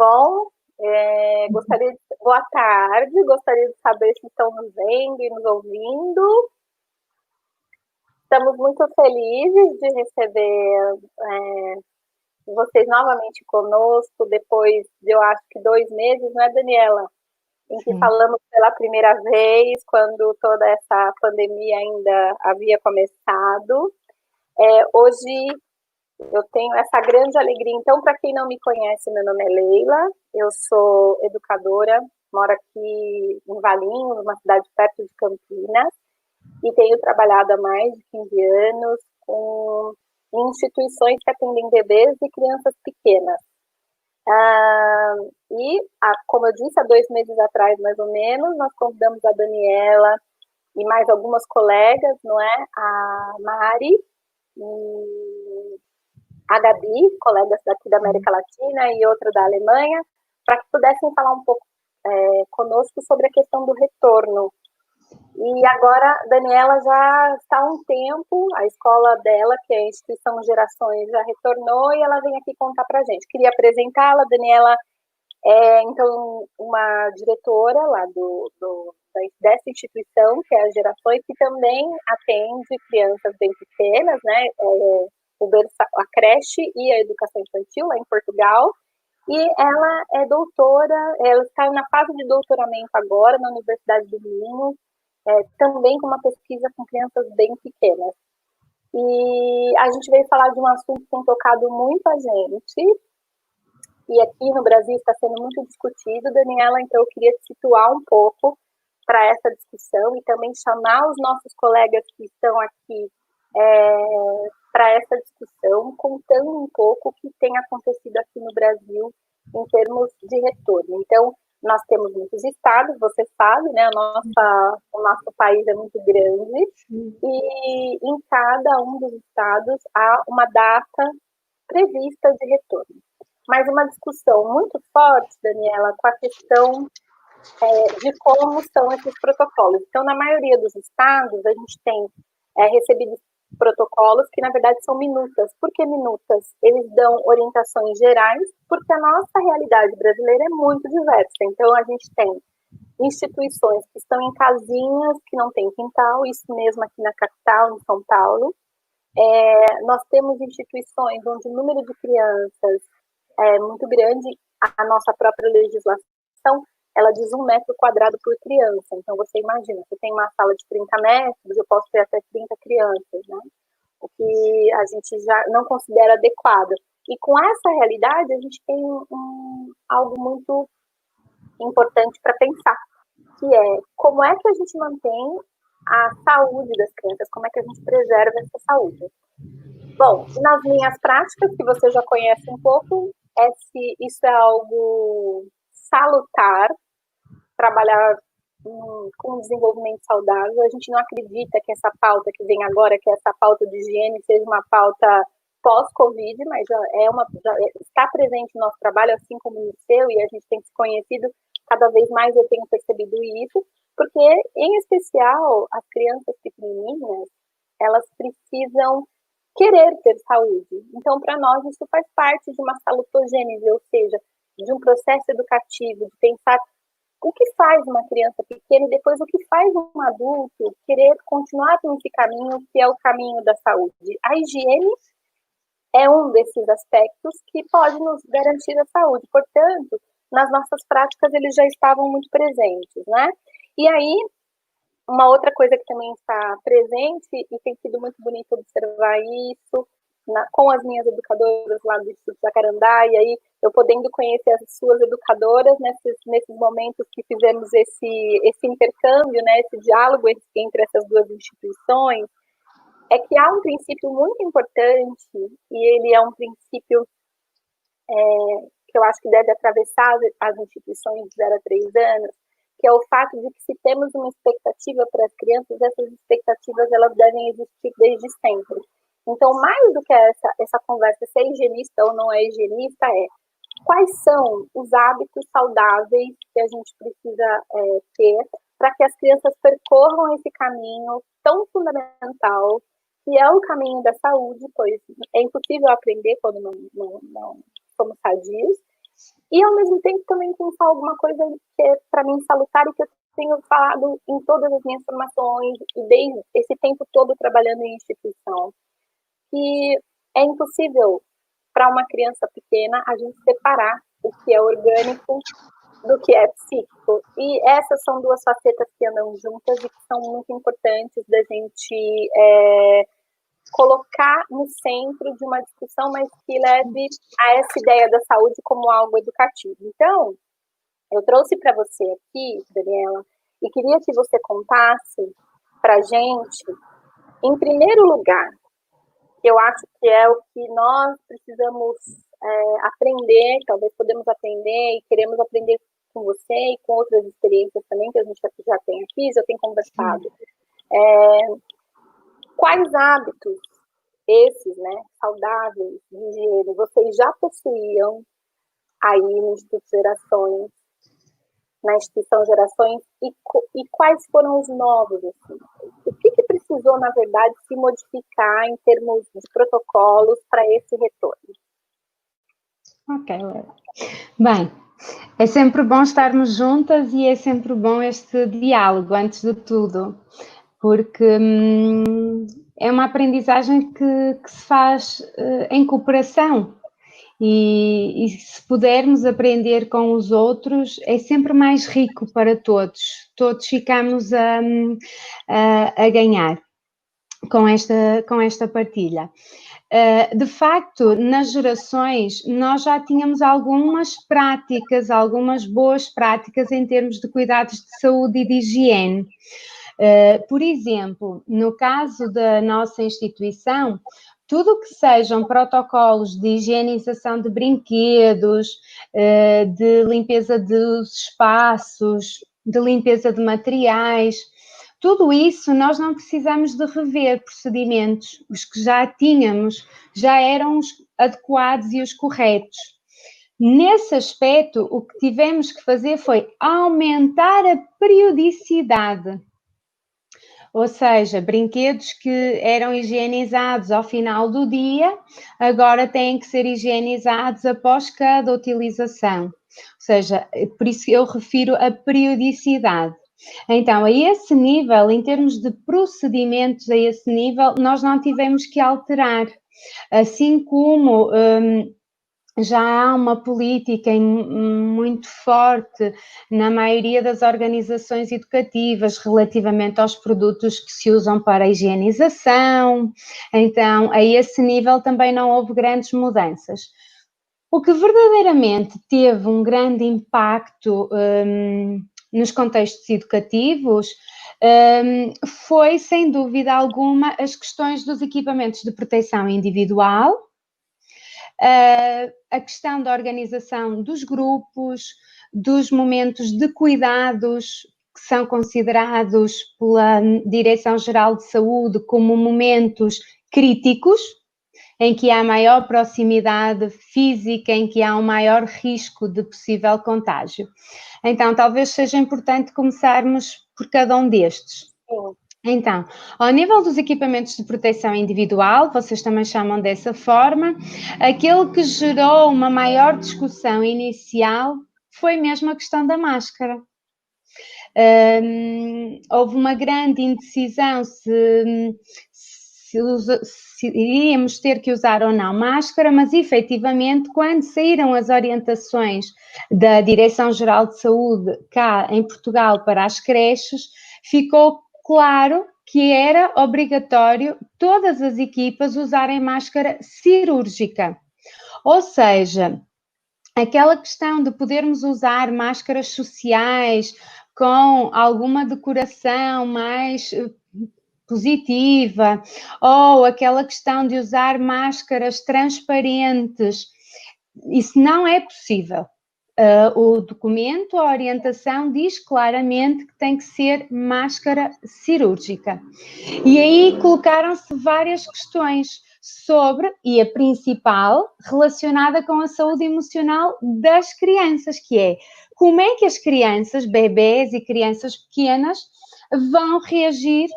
bom? Boa tarde, gostaria de saber se estão nos vendo e nos ouvindo. Estamos muito felizes de receber vocês novamente conosco, depois de, eu acho que 2 meses, não é, Daniela? Em que falamos pela primeira vez, quando toda essa pandemia ainda havia começado. Hoje eu tenho essa grande alegria. Então, para quem não me conhece, meu nome é Leila, eu sou educadora, moro aqui em Valinhos, uma cidade perto de Campinas, e tenho trabalhado há mais de 15 anos em instituições que atendem bebês e crianças pequenas. Como eu disse, há 2 meses atrás, mais ou menos, nós convidamos a Daniela e mais algumas colegas, não é? A Mari e a Gabi, colegas daqui da América Latina e outra da Alemanha, para que pudessem falar um pouco conosco sobre a questão do retorno. E agora, a Daniela já está há um tempo, a escola dela, que é a Instituição Gerações, já retornou e ela vem aqui contar para a gente. Queria apresentá-la. Daniela é, então, uma diretora lá dessa instituição, que é a Gerações, que também atende crianças bem pequenas, né? A creche e a educação infantil lá em Portugal, e ela é doutora, ela está na fase de doutoramento agora na Universidade do Minho, também com uma pesquisa com crianças bem pequenas. E a gente veio falar de um assunto que tem tocado muito a gente, e aqui no Brasil está sendo muito discutido, Daniela, então eu queria te situar um pouco para essa discussão e também chamar os nossos colegas que estão aqui para essa discussão, contando um pouco o que tem acontecido aqui no Brasil em termos de retorno. Então, nós temos muitos estados, você sabe, né? O nosso país é muito grande e em cada um dos estados há uma data prevista de retorno. Mas uma discussão muito forte, Daniela, com a questão de como são esses protocolos. Então, na maioria dos estados, a gente tem recebido protocolos que, na verdade, são minutas. Por que minutas? Eles dão orientações gerais, porque a nossa realidade brasileira é muito diversa. Então, a gente tem instituições que estão em casinhas que não tem quintal, isso mesmo aqui na capital, em São Paulo. Nós temos instituições onde o número de crianças é muito grande. A nossa própria legislação, ela diz 1 metro quadrado por criança. Então, você imagina, você tem uma sala de 30 metros, eu posso ter até 30 crianças, né? O que a gente já não considera adequado. E com essa realidade, a gente tem algo muito importante para pensar, que é como é que a gente mantém a saúde das crianças, como é que a gente preserva essa saúde. Bom, nas minhas práticas, que você já conhece um pouco, se isso é algo salutar, trabalhar com desenvolvimento saudável. A gente não acredita que essa pauta que vem agora, que essa pauta de higiene, seja uma pauta pós-Covid, mas já está presente no nosso trabalho, assim como no seu, e a gente tem se conhecido, cada vez mais eu tenho percebido isso, porque, em especial, as crianças pequenininhas, elas precisam querer ter saúde. Então, para nós, isso faz parte de uma salutogênese, ou seja, de um processo educativo, de pensar o que faz uma criança pequena e depois o que faz um adulto querer continuar nesse caminho, que é o caminho da saúde. A higiene é um desses aspectos que pode nos garantir a saúde. Portanto, nas nossas práticas, eles já estavam muito presentes, né? E aí, uma outra coisa que também está presente, e tem sido muito bonito observar isso, com as minhas educadoras lá do Instituto Jacarandá, e aí eu podendo conhecer as suas educadoras nesses momentos que fizemos esse intercâmbio, né, esse diálogo entre essas duas instituições, é que há um princípio muito importante, e ele é um princípio que eu acho que deve atravessar as instituições de 0 a 3 anos, que é o fato de que se temos uma expectativa para as crianças, essas expectativas elas devem existir desde sempre. Então, mais do que essa conversa se é higienista ou não é higienista, quais são os hábitos saudáveis que a gente precisa ter para que as crianças percorram esse caminho tão fundamental, que é o caminho da saúde, pois é impossível aprender quando não somos sadios, e ao mesmo tempo também pensar alguma coisa que é para mim salutar e que eu tenho falado em todas as minhas formações e desde esse tempo todo trabalhando em instituição, que é impossível para uma criança pequena a gente separar o que é orgânico do que é psíquico. E essas são duas facetas que andam juntas e que são muito importantes da gente colocar no centro de uma discussão, mas que leve a essa ideia da saúde como algo educativo. Então, eu trouxe para você aqui, Daniela, e queria que você contasse para a gente, em primeiro lugar, que eu acho que é o que nós precisamos aprender, talvez podemos aprender e queremos aprender com você e com outras experiências também que a gente já tem aqui, já tem conversado. Quais hábitos esses, né, saudáveis de higiene, vocês já possuíam aí no Instituto Gerações, na instituição Gerações, e quais foram os novos? Assim? O que precisou, na verdade, se modificar em termos de protocolos para esse retorno? Ok, bem, é sempre bom estarmos juntas e é sempre bom este diálogo, antes de tudo, porque é uma aprendizagem que se faz em cooperação. E se pudermos aprender com os outros, é sempre mais rico para todos. Todos ficamos a ganhar com esta partilha. De facto, nas gerações, nós já tínhamos algumas práticas, algumas boas práticas em termos de cuidados de saúde e de higiene. Por exemplo, no caso da nossa instituição, tudo o que sejam protocolos de higienização de brinquedos, de limpeza dos espaços, de limpeza de materiais, tudo isso nós não precisamos de rever procedimentos, os que já tínhamos já eram os adequados e os corretos. Nesse aspecto, o que tivemos que fazer foi aumentar a periodicidade. Ou seja, brinquedos que eram higienizados ao final do dia, agora têm que ser higienizados após cada utilização. Ou seja, por isso eu refiro a periodicidade. Então, a esse nível, em termos de procedimentos a esse nível, nós não tivemos que alterar. Assim como já há uma política muito forte na maioria das organizações educativas relativamente aos produtos que se usam para a higienização, então a esse nível também não houve grandes mudanças. O que verdadeiramente teve um grande impacto nos contextos educativos foi, sem dúvida alguma, as questões dos equipamentos de proteção individual, a questão da organização dos grupos, dos momentos de cuidados que são considerados pela Direção-Geral de Saúde como momentos críticos, em que há maior proximidade física, em que há um maior risco de possível contágio. Então, talvez seja importante começarmos por cada um destes. Então, ao nível dos equipamentos de proteção individual, vocês também chamam dessa forma, aquele que gerou uma maior discussão inicial foi mesmo a questão da máscara. Houve uma grande indecisão se iríamos ter que usar ou não máscara, mas efetivamente, quando saíram as orientações da Direção-Geral de Saúde cá em Portugal para as creches, ficou claro que era obrigatório todas as equipas usarem máscara cirúrgica. Ou seja, aquela questão de podermos usar máscaras sociais com alguma decoração mais positiva, ou aquela questão de usar máscaras transparentes, isso não é possível. O documento, a orientação diz claramente que tem que ser máscara cirúrgica. E aí colocaram-se várias questões sobre, e a principal, relacionada com a saúde emocional das crianças, que é como é que as crianças, bebés e crianças pequenas, vão reagir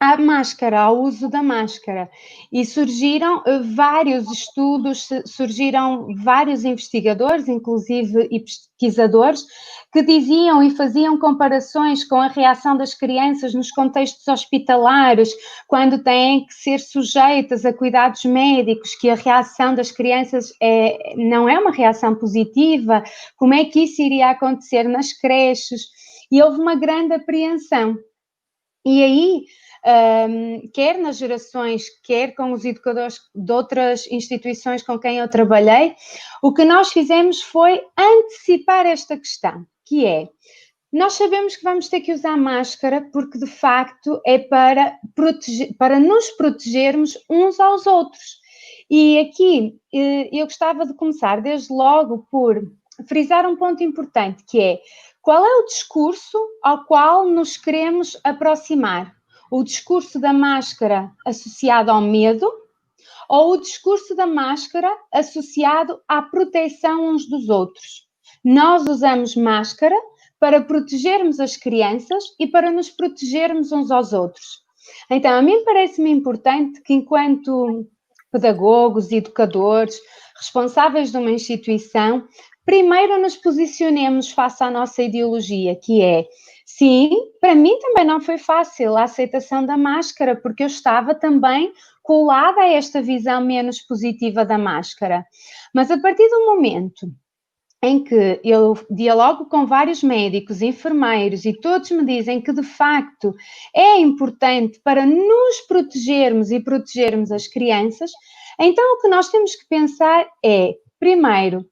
à máscara, ao uso da máscara. E surgiram vários estudos, surgiram vários investigadores, inclusive e pesquisadores, que diziam e faziam comparações com a reação das crianças nos contextos hospitalares, quando têm que ser sujeitas a cuidados médicos, que a reação das crianças não é uma reação positiva, como é que isso iria acontecer nas creches? E houve uma grande apreensão. E aí, quer nas gerações, quer com os educadores de outras instituições com quem eu trabalhei, o que nós fizemos foi antecipar esta questão, que é, nós sabemos que vamos ter que usar máscara porque, de facto, é para nos protegermos uns aos outros. E aqui eu gostava de começar desde logo por frisar um ponto importante, que é, qual é o discurso ao qual nos queremos aproximar? O discurso da máscara associado ao medo ou o discurso da máscara associado à proteção uns dos outros? Nós usamos máscara para protegermos as crianças e para nos protegermos uns aos outros. Então, a mim parece-me importante que, enquanto pedagogos, educadores, responsáveis de uma instituição, primeiro nos posicionemos face à nossa ideologia, que é, sim, para mim também não foi fácil a aceitação da máscara, porque eu estava também colada a esta visão menos positiva da máscara. Mas a partir do momento em que eu dialogo com vários médicos, enfermeiros e todos me dizem que de facto é importante para nos protegermos e protegermos as crianças, então o que nós temos que pensar é, primeiro,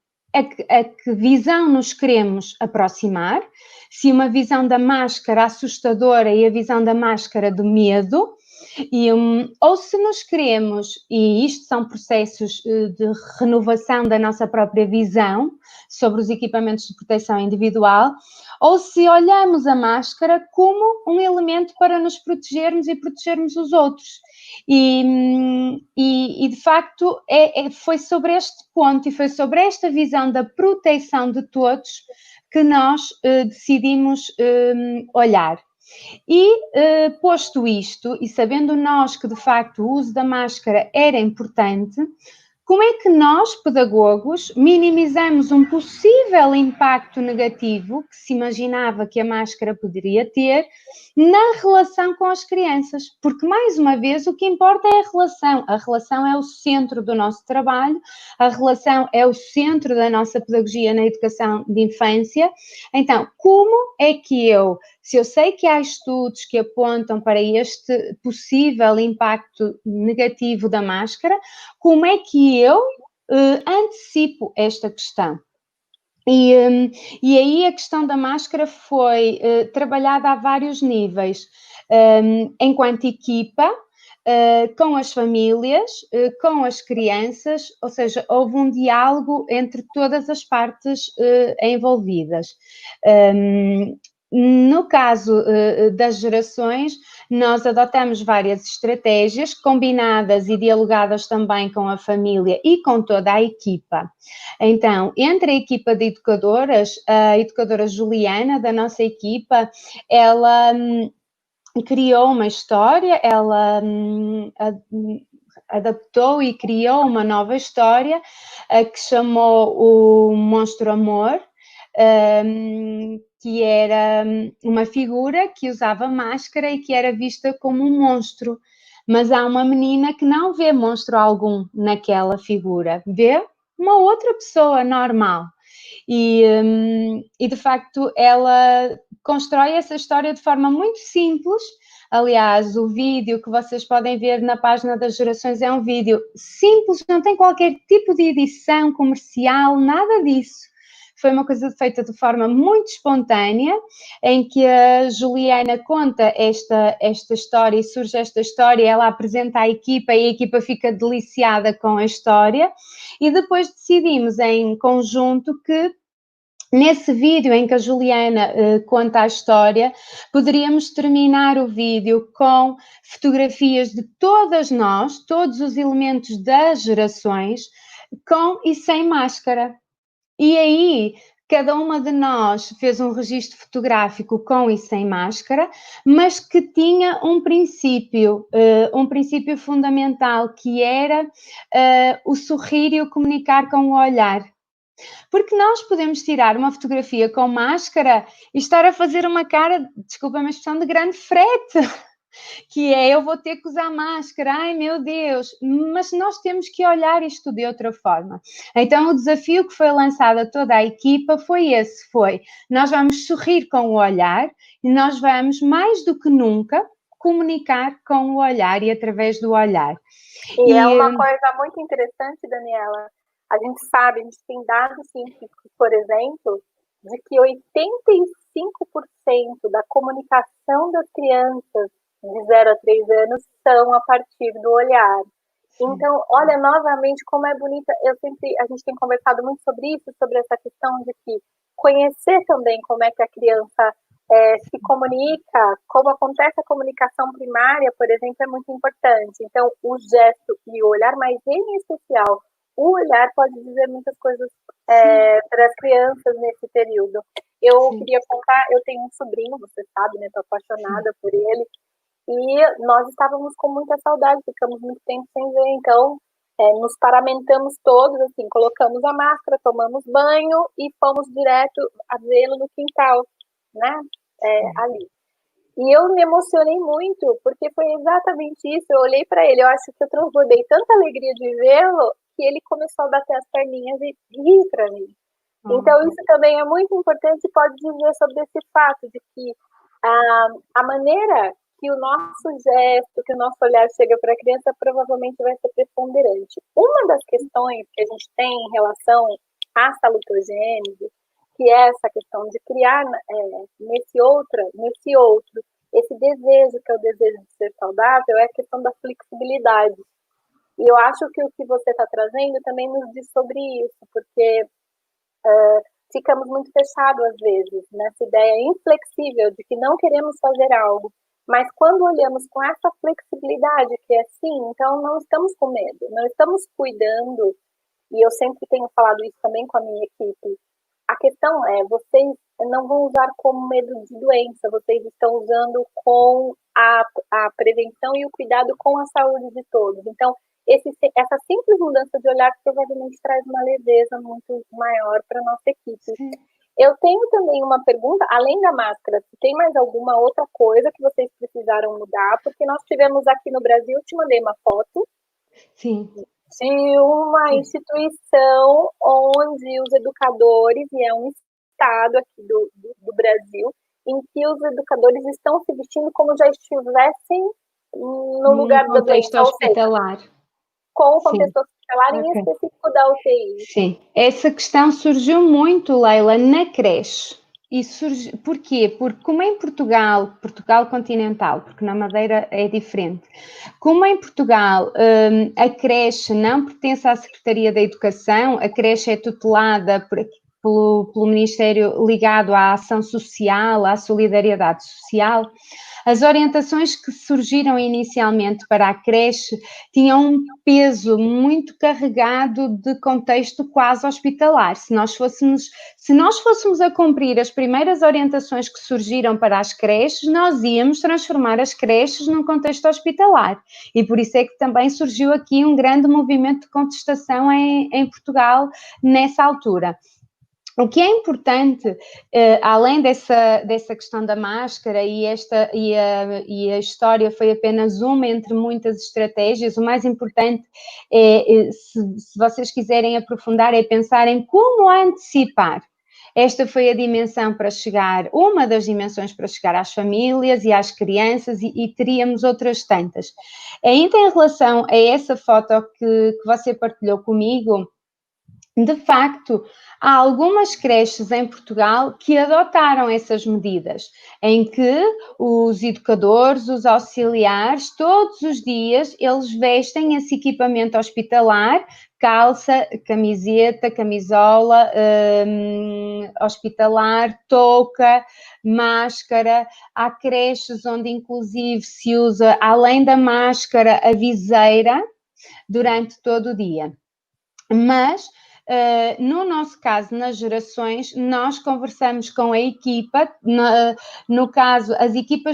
a que visão nos queremos aproximar, se uma visão da máscara assustadora e a visão da máscara do medo, ou se nos queremos, e isto são processos de renovação da nossa própria visão sobre os equipamentos de proteção individual, ou se olhamos a máscara como um elemento para nos protegermos e protegermos os outros. E de facto foi sobre este ponto e foi sobre esta visão da proteção de todos que nós decidimos olhar. E, posto isto, e sabendo nós que de facto o uso da máscara era importante, como é que nós, pedagogos, minimizamos um possível impacto negativo que se imaginava que a máscara poderia ter na relação com as crianças? Porque, mais uma vez, o que importa é a relação. A relação é o centro do nosso trabalho, a relação é o centro da nossa pedagogia na educação de infância. Então, como é que se eu sei que há estudos que apontam para este possível impacto negativo da máscara, como é que eu antecipo esta questão? E aí a questão da máscara foi trabalhada a vários níveis, enquanto equipa, com as famílias, com as crianças, ou seja, houve um diálogo entre todas as partes envolvidas. No caso das gerações, nós adotamos várias estratégias combinadas e dialogadas também com a família e com toda a equipa. Então, entre a equipa de educadoras, a educadora Juliana, da nossa equipa, ela criou uma história, ela adaptou e criou uma nova história que chamou o Monstro Amor, que era uma figura que usava máscara e que era vista como um monstro. Mas há uma menina que não vê monstro algum naquela figura, vê uma outra pessoa normal. E de facto ela constrói essa história de forma muito simples. Aliás, o vídeo que vocês podem ver na página das gerações é um vídeo simples, não tem qualquer tipo de edição comercial, nada disso. Foi uma coisa feita de forma muito espontânea, em que a Juliana conta esta história e surge esta história, ela apresenta a equipa e a equipa fica deliciada com a história, e depois decidimos em conjunto que nesse vídeo em que a Juliana conta a história, poderíamos terminar o vídeo com fotografias de todas nós, todos os elementos das gerações, com e sem máscara. E aí cada uma de nós fez um registro fotográfico com e sem máscara, mas que tinha um princípio fundamental, que era o sorrir e o comunicar com o olhar. Porque nós podemos tirar uma fotografia com máscara e estar a fazer uma cara, desculpa a minha expressão, de grande frete, que é eu vou ter que usar máscara, ai meu Deus, mas nós temos que olhar isto de outra forma. Então o desafio que foi lançado a toda a equipa foi esse, nós vamos sorrir com o olhar e nós vamos, mais do que nunca, comunicar com o olhar e através do olhar. E é uma coisa muito interessante, Daniela, a gente sabe, a gente tem dados científicos, por exemplo, de que 85% da comunicação das crianças de 0 a 3 anos são a partir do olhar. Então, olha novamente como é bonita. A gente tem conversado muito sobre isso, sobre essa questão de que conhecer também como é que a criança se comunica, como acontece a comunicação primária, por exemplo, é muito importante. Então, o gesto e o olhar, mas em especial, o olhar pode dizer muitas coisas para as crianças nesse período. Eu queria contar, eu tenho um sobrinho, você sabe, né? Estou apaixonada por ele. E nós estávamos com muita saudade, ficamos muito tempo sem ver, então nos paramentamos todos, assim, colocamos a máscara, tomamos banho e fomos direto a vê-lo no quintal, né, ali. E eu me emocionei muito, porque foi exatamente isso, eu olhei para ele, eu acho que eu transbordei tanta alegria de vê-lo, que ele começou a bater as perninhas e rir para mim. Então isso também é muito importante e pode dizer sobre esse fato de que a maneira que o nosso gesto, que o nosso olhar chega para a criança, provavelmente vai ser preponderante. Uma das questões que a gente tem em relação à salutogênese, que é essa questão de criar nesse outro, esse desejo, que é o desejo de ser saudável, é a questão da flexibilidade. E eu acho que o que você está trazendo também nos diz sobre isso, porque ficamos muito fechados às vezes, nessa ideia inflexível de que não queremos fazer algo. Mas quando olhamos com essa flexibilidade, que é assim, então não estamos com medo, não estamos cuidando, e eu sempre tenho falado isso também com a minha equipe, a questão é, vocês não vão usar como medo de doença, vocês estão usando com a prevenção e o cuidado com a saúde de todos. Então, essa simples mudança de olhar provavelmente traz uma leveza muito maior para a nossa equipe. Sim. Eu tenho também uma pergunta, além da máscara, se tem mais alguma outra coisa que vocês precisaram mudar, porque nós tivemos aqui no Brasil, te mandei uma foto. Sim. De uma instituição onde os educadores, e é um estado aqui do Brasil, em que os educadores estão se vestindo como já estivessem no lugar da doença hospitalar. Com o contexto hospitalar, em específico da UTI. Sim, essa questão surgiu muito, Leila, na creche. E porquê? Porque como em Portugal continental, porque na Madeira é diferente, como em Portugal a creche não pertence à Secretaria da Educação, a creche é tutelada pelo Ministério ligado à ação social, à solidariedade social, as orientações que surgiram inicialmente para a creche tinham um peso muito carregado de contexto quase hospitalar. Se nós fôssemos a cumprir as primeiras orientações que surgiram para as creches, nós íamos transformar as creches num contexto hospitalar. E por isso é que também surgiu aqui um grande movimento de contestação em Portugal nessa altura. O que é importante, além dessa questão da máscara, e a história foi apenas uma entre muitas estratégias, o mais importante se vocês quiserem aprofundar, é pensar em como antecipar. Esta foi a dimensão para chegar, uma das dimensões para chegar às famílias e às crianças, e teríamos outras tantas. Ainda em relação a essa foto que você partilhou comigo, de facto, há algumas creches em Portugal que adotaram essas medidas, em que os educadores, os auxiliares, todos os dias, eles vestem esse equipamento hospitalar, calça, camiseta, camisola, hospitalar, touca, máscara. Há creches onde inclusive se usa, além da máscara, a viseira durante todo o dia. Mas No nosso caso, nas gerações, nós conversamos com a equipa, no caso, a equipa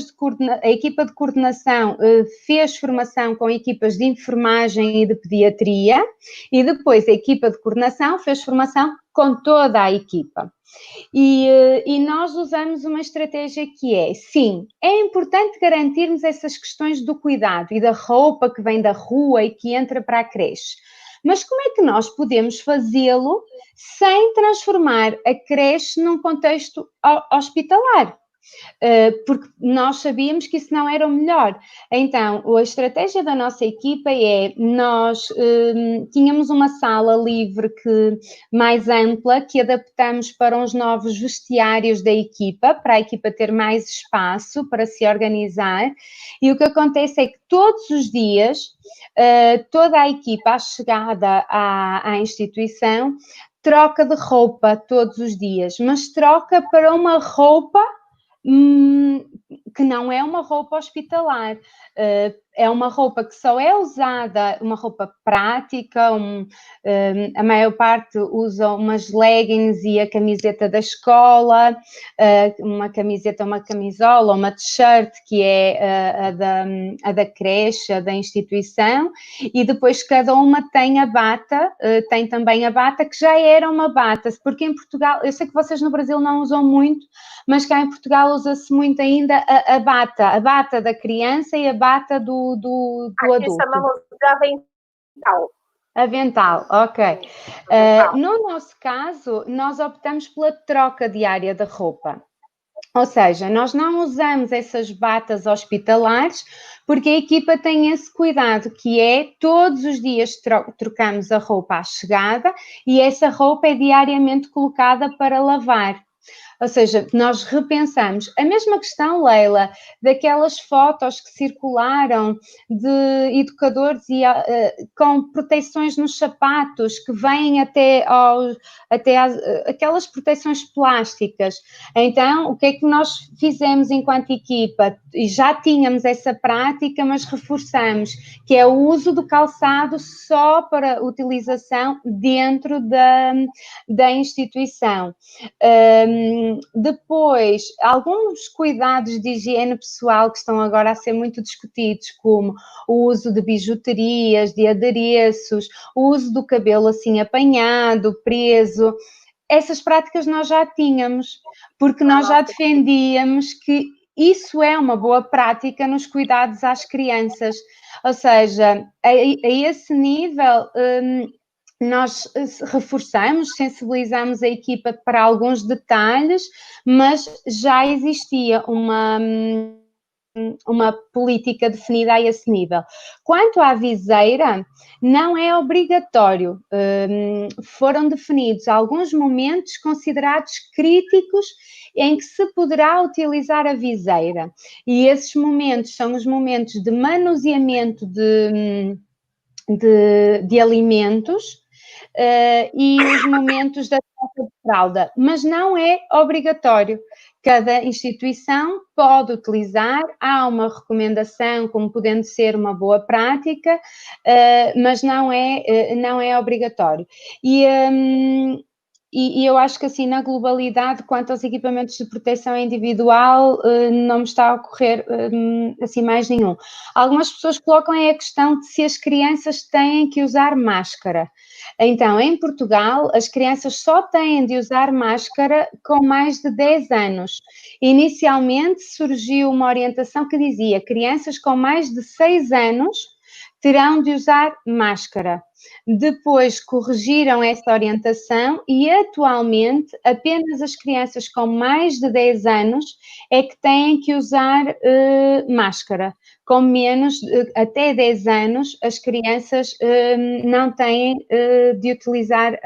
de coordenação fez formação com equipas de enfermagem e de pediatria, e depois a equipa de coordenação fez formação com toda a equipa. E nós usamos uma estratégia que é, sim, é importante garantirmos essas questões do cuidado e da roupa que vem da rua e que entra para a creche. Mas como é que nós podemos fazê-lo sem transformar a creche num contexto hospitalar? Porque nós sabíamos que isso não era o melhor. Então, a estratégia da nossa equipa é, nós tínhamos uma sala livre mais ampla, que adaptamos para os novos vestiários da equipa, para a equipa ter mais espaço para se organizar, e o que acontece é que todos os dias, toda a equipa, à chegada à instituição, troca de roupa todos os dias, mas troca para uma roupa que não é uma roupa hospitalar, é uma roupa que só é usada, uma roupa prática, a maior parte usa umas leggings e a camiseta da escola, uma camiseta, uma camisola, uma t-shirt que é a da creche, a da instituição, e depois cada uma tem a bata, tem também a bata que já era uma bata, porque em Portugal, eu sei que vocês no Brasil não usam muito, mas cá em Portugal usa-se muito ainda a bata da criança e a bata do Aqui adulto. chamamos de avental. Avental, ok. No nosso caso, nós optamos pela troca diária da roupa. Ou seja, nós não usamos essas batas hospitalares porque a equipa tem esse cuidado, que é todos os dias trocamos a roupa à chegada e essa roupa é diariamente colocada para lavar. Ou seja, nós repensamos. A mesma questão, Leila, daquelas fotos que circularam de educadores com proteções nos sapatos que vêm até aquelas proteções plásticas. Então, o que é que nós fizemos enquanto equipa? E já tínhamos essa prática, mas reforçamos, que é o uso do calçado só para utilização dentro da instituição. Depois, alguns cuidados de higiene pessoal que estão agora a ser muito discutidos, como o uso de bijuterias, de adereços, o uso do cabelo assim apanhado, preso. Essas práticas nós já tínhamos, porque nós já defendíamos que isso é uma boa prática nos cuidados às crianças. Ou seja, a esse nível, nós reforçamos, sensibilizamos a equipa para alguns detalhes, mas já existia uma política definida a esse nível. Quanto à viseira, não é obrigatório. Foram definidos alguns momentos considerados críticos em que se poderá utilizar a viseira. E esses momentos são os momentos de manuseamento de alimentos, e os momentos da troca de fralda, mas não é obrigatório. Cada instituição pode utilizar, há uma recomendação como podendo ser uma boa prática, mas não é obrigatório. E eu acho que assim, na globalidade, quanto aos equipamentos de proteção individual, não me está a ocorrer assim mais nenhum. Algumas pessoas colocam aí a questão de se as crianças têm que usar máscara. Então, em Portugal, as crianças só têm de usar máscara com mais de 10 anos. Inicialmente surgiu uma orientação que dizia que crianças com mais de 6 anos terão de usar máscara. Depois corrigiram essa orientação e atualmente apenas as crianças com mais de 10 anos é que têm que usar máscara. Com menos, até 10 anos, as crianças não têm de utilizar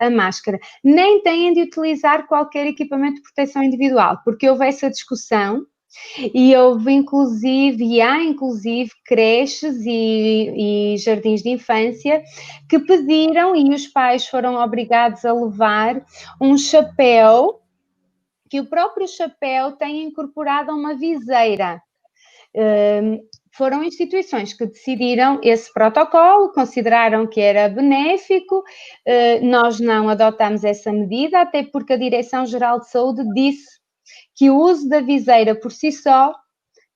a máscara. Nem têm de utilizar qualquer equipamento de proteção individual, porque houve essa discussão. E houve e há inclusive creches e jardins de infância que pediram e os pais foram obrigados a levar um chapéu, que o próprio chapéu tem incorporado uma viseira. foram instituições que decidiram esse protocolo, consideraram que era benéfico, nós não adotamos essa medida, até porque a Direção-Geral de Saúde disse que o uso da viseira por si só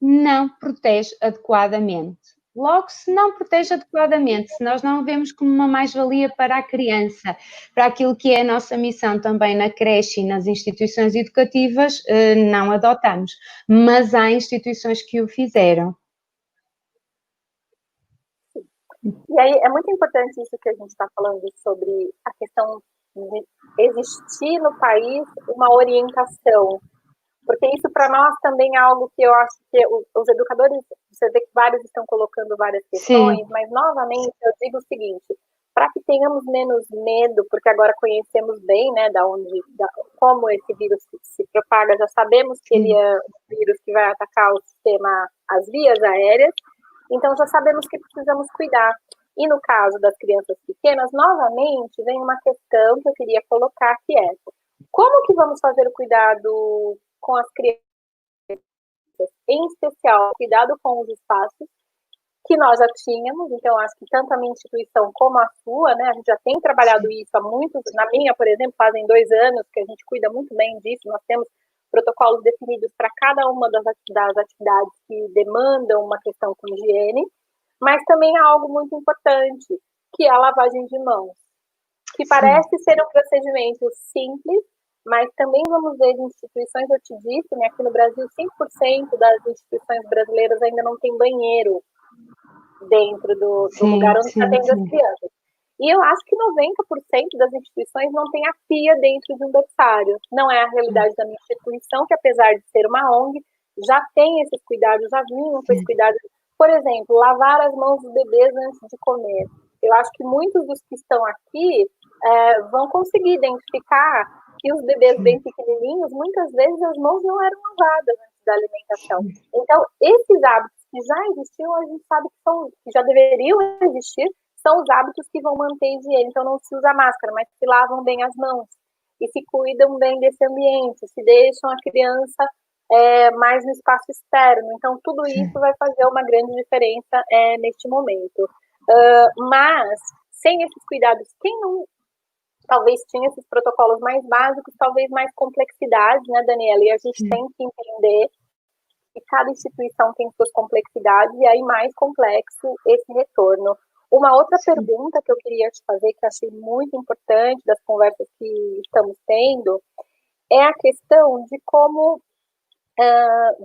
não protege adequadamente. Logo, se não protege adequadamente, se nós não o vemos como uma mais-valia para a criança, para aquilo que é a nossa missão também na creche e nas instituições educativas, não adotamos. Mas há instituições que o fizeram. E aí é muito importante isso que a gente está falando sobre a questão de existir no país uma orientação, porque isso para nós também é algo que eu acho que os educadores, você vê que vários estão colocando várias questões, sim, mas novamente eu digo o seguinte, para que tenhamos menos medo, porque agora conhecemos bem, né, como esse vírus se propaga, já sabemos que ele é um vírus que vai atacar o sistema, as vias aéreas, então já sabemos que precisamos cuidar. E no caso das crianças pequenas, novamente, vem uma questão que eu queria colocar, que é como que vamos fazer o cuidado com as crianças, em especial, cuidado com os espaços que nós já tínhamos, então acho que tanto a minha instituição como a sua, né, a gente já tem trabalhado isso há muitos, na minha, por exemplo, fazem 2 anos que a gente cuida muito bem disso, nós temos protocolos definidos para cada uma das atividades que demandam uma questão com higiene, mas também há algo muito importante, que é a lavagem de mãos, que parece ser um procedimento simples, mas também vamos ver instituições, eu te disse, né, aqui no Brasil 5% das instituições brasileiras ainda não tem banheiro dentro do lugar onde está tendo as crianças. E eu acho que 90% das instituições não tem a pia dentro de um berçário. Não é a realidade da minha instituição, que apesar de ser uma ONG, já tem esses cuidados, já vinham com esse cuidado. Por exemplo, lavar as mãos dos bebês antes de comer. Eu acho que muitos dos que estão aqui vão conseguir identificar que os bebês bem pequenininhos, muitas vezes as mãos não eram lavadas antes da alimentação. Então, esses hábitos que já existiam, a gente sabe que já deveriam existir, são os hábitos que vão manter higiene. Então, não se usa máscara, mas se lavam bem as mãos e se cuidam bem desse ambiente, se deixam a criança mais no espaço externo. Então, tudo isso vai fazer uma grande diferença neste momento. Mas, sem esses cuidados, quem não talvez tinha esses protocolos mais básicos, talvez mais complexidade, né, Daniela? E a gente tem que entender que cada instituição tem suas complexidades e aí mais complexo esse retorno. Uma outra pergunta que eu queria te fazer, que eu achei muito importante das conversas que estamos tendo, é a questão de como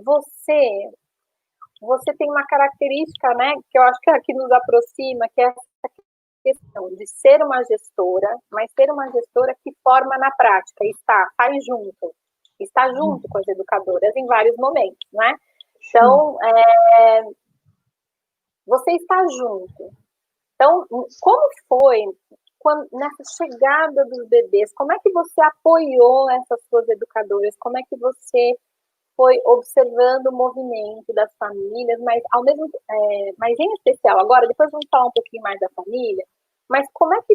você tem uma característica, né, que eu acho que aqui nos aproxima, que é essa questão de ser uma gestora, mas ser uma gestora que forma na prática, está junto com as educadoras em vários momentos, né? Então, você está junto. Então, como foi nessa chegada dos bebês? Como é que você apoiou essas suas educadoras? Como é que você foi observando o movimento das famílias, mas ao mesmo mas em especial agora, depois vamos falar um pouquinho mais da família, mas como é que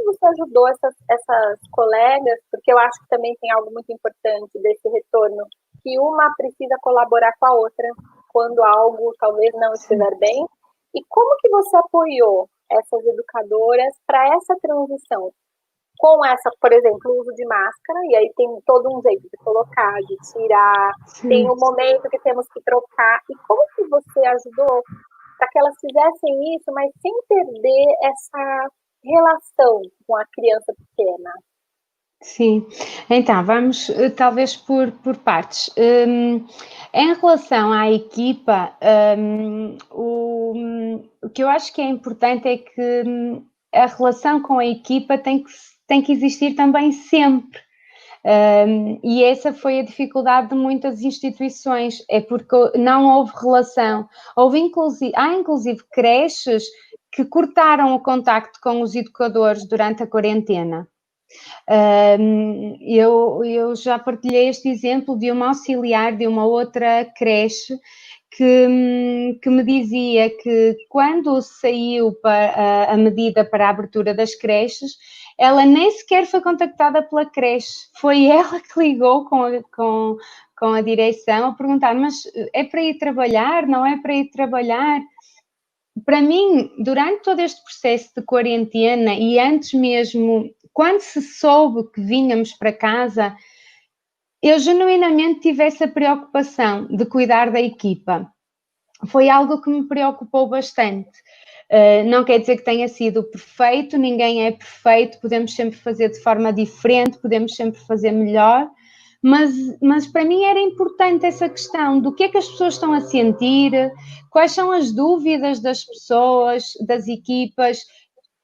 você ajudou essas colegas, porque eu acho que também tem algo muito importante desse retorno, que uma precisa colaborar com a outra quando algo talvez não estiver bem, e como que você apoiou essas educadoras para essa transição? Com essa, por exemplo, o uso de máscara, e aí tem todo um jeito de colocar, de tirar, tem um momento que temos que trocar, e como que você ajudou para que elas fizessem isso, mas sem perder essa relação com a criança pequena? Sim, então vamos talvez por partes. Em relação à equipa, o que eu acho que é importante é que a relação com a equipa tem que existir também sempre. E essa foi a dificuldade de muitas instituições, é porque não houve relação. Há inclusive creches que cortaram o contacto com os educadores durante a quarentena. Eu já partilhei este exemplo de uma auxiliar de uma outra creche que me dizia que quando saiu a medida para a abertura das creches, ela nem sequer foi contactada pela creche, foi ela que ligou com com a direção a perguntar, mas é para ir trabalhar, não é para ir trabalhar? Para mim, durante todo este processo de quarentena e antes mesmo, quando se soube que vínhamos para casa, eu genuinamente tive essa preocupação de cuidar da equipa. Foi algo que me preocupou bastante. Não quer dizer que tenha sido perfeito, ninguém é perfeito, podemos sempre fazer de forma diferente, podemos sempre fazer melhor, mas para mim era importante essa questão do que é que as pessoas estão a sentir, quais são as dúvidas das pessoas, das equipas,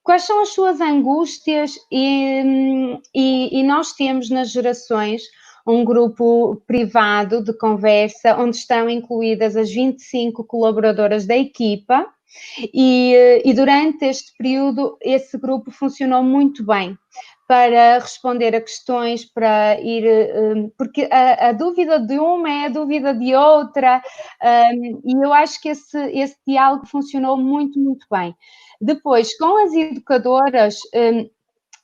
quais são as suas angústias e nós temos nas gerações um grupo privado de conversa onde estão incluídas as 25 colaboradoras da equipa e durante este período esse grupo funcionou muito bem para responder a questões, para ir, porque a dúvida de uma é a dúvida de outra, e eu acho que esse diálogo funcionou muito, muito bem. Depois, com as educadoras,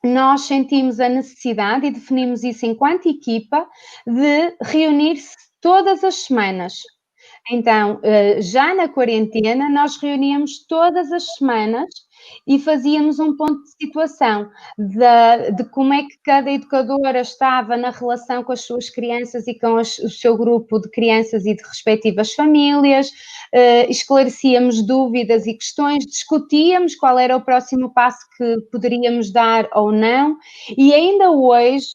nós sentimos a necessidade, e definimos isso enquanto equipa, de reunir-se todas as semanas. Então, já na quarentena, nós reuníamos todas as semanas e fazíamos um ponto de situação de como é que cada educadora estava na relação com as suas crianças e com o seu grupo de crianças e de respectivas famílias, esclarecíamos dúvidas e questões, discutíamos qual era o próximo passo que poderíamos dar ou não, e ainda hoje,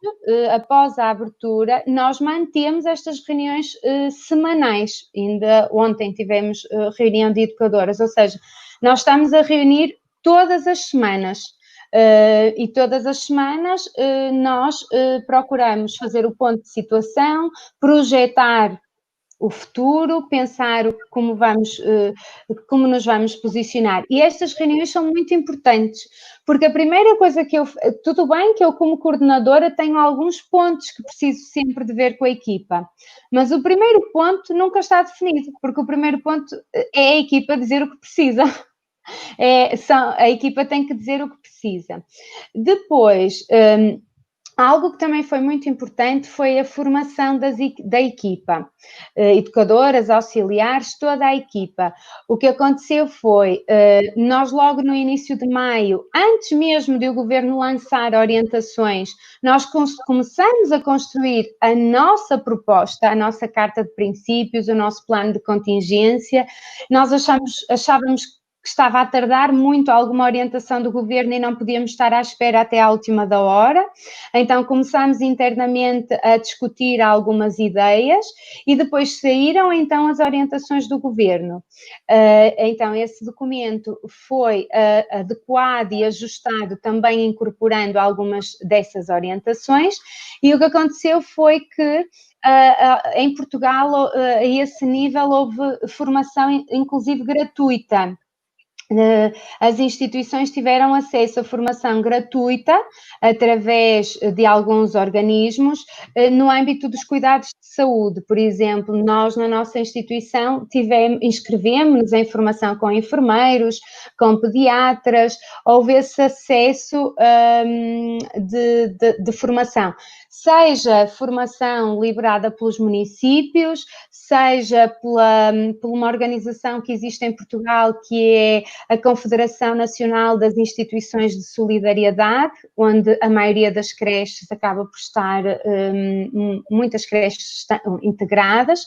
após a abertura, nós mantemos estas reuniões semanais. Ainda ontem tivemos reunião de educadoras, ou seja, nós estamos a reunir todas as semanas. E todas as semanas nós procuramos fazer o ponto de situação, projetar o futuro, pensar como nos vamos posicionar. E estas reuniões são muito importantes, porque a primeira coisa tudo bem que eu como coordenadora tenho alguns pontos que preciso sempre de ver com a equipa, mas o primeiro ponto nunca está definido, porque o primeiro ponto é a equipa dizer o que precisa. A equipa tem que dizer o que precisa. Depois, algo que também foi muito importante foi a formação da equipa, educadoras, auxiliares, toda a equipa. O que aconteceu foi, nós logo no início de maio, antes mesmo de o governo lançar orientações, nós começamos a construir a nossa proposta, a nossa carta de princípios, o nosso plano de contingência. Nós achávamos que estava a tardar muito alguma orientação do governo e não podíamos estar à espera até à última da hora. Então começámos internamente a discutir algumas ideias e depois saíram então as orientações do governo. Então esse documento foi adequado e ajustado, também incorporando algumas dessas orientações, e o que aconteceu foi que em Portugal, a esse nível, houve formação inclusive gratuita. As instituições tiveram acesso à formação gratuita através de alguns organismos no âmbito dos cuidados de saúde. Por exemplo, nós na nossa instituição inscrevemos-nos em formação com enfermeiros, com pediatras, houve esse acesso de formação. Seja formação liberada pelos municípios, seja por uma organização que existe em Portugal, que é a Confederação Nacional das Instituições de Solidariedade, onde a maioria das creches acaba por estar, muitas creches estão integradas,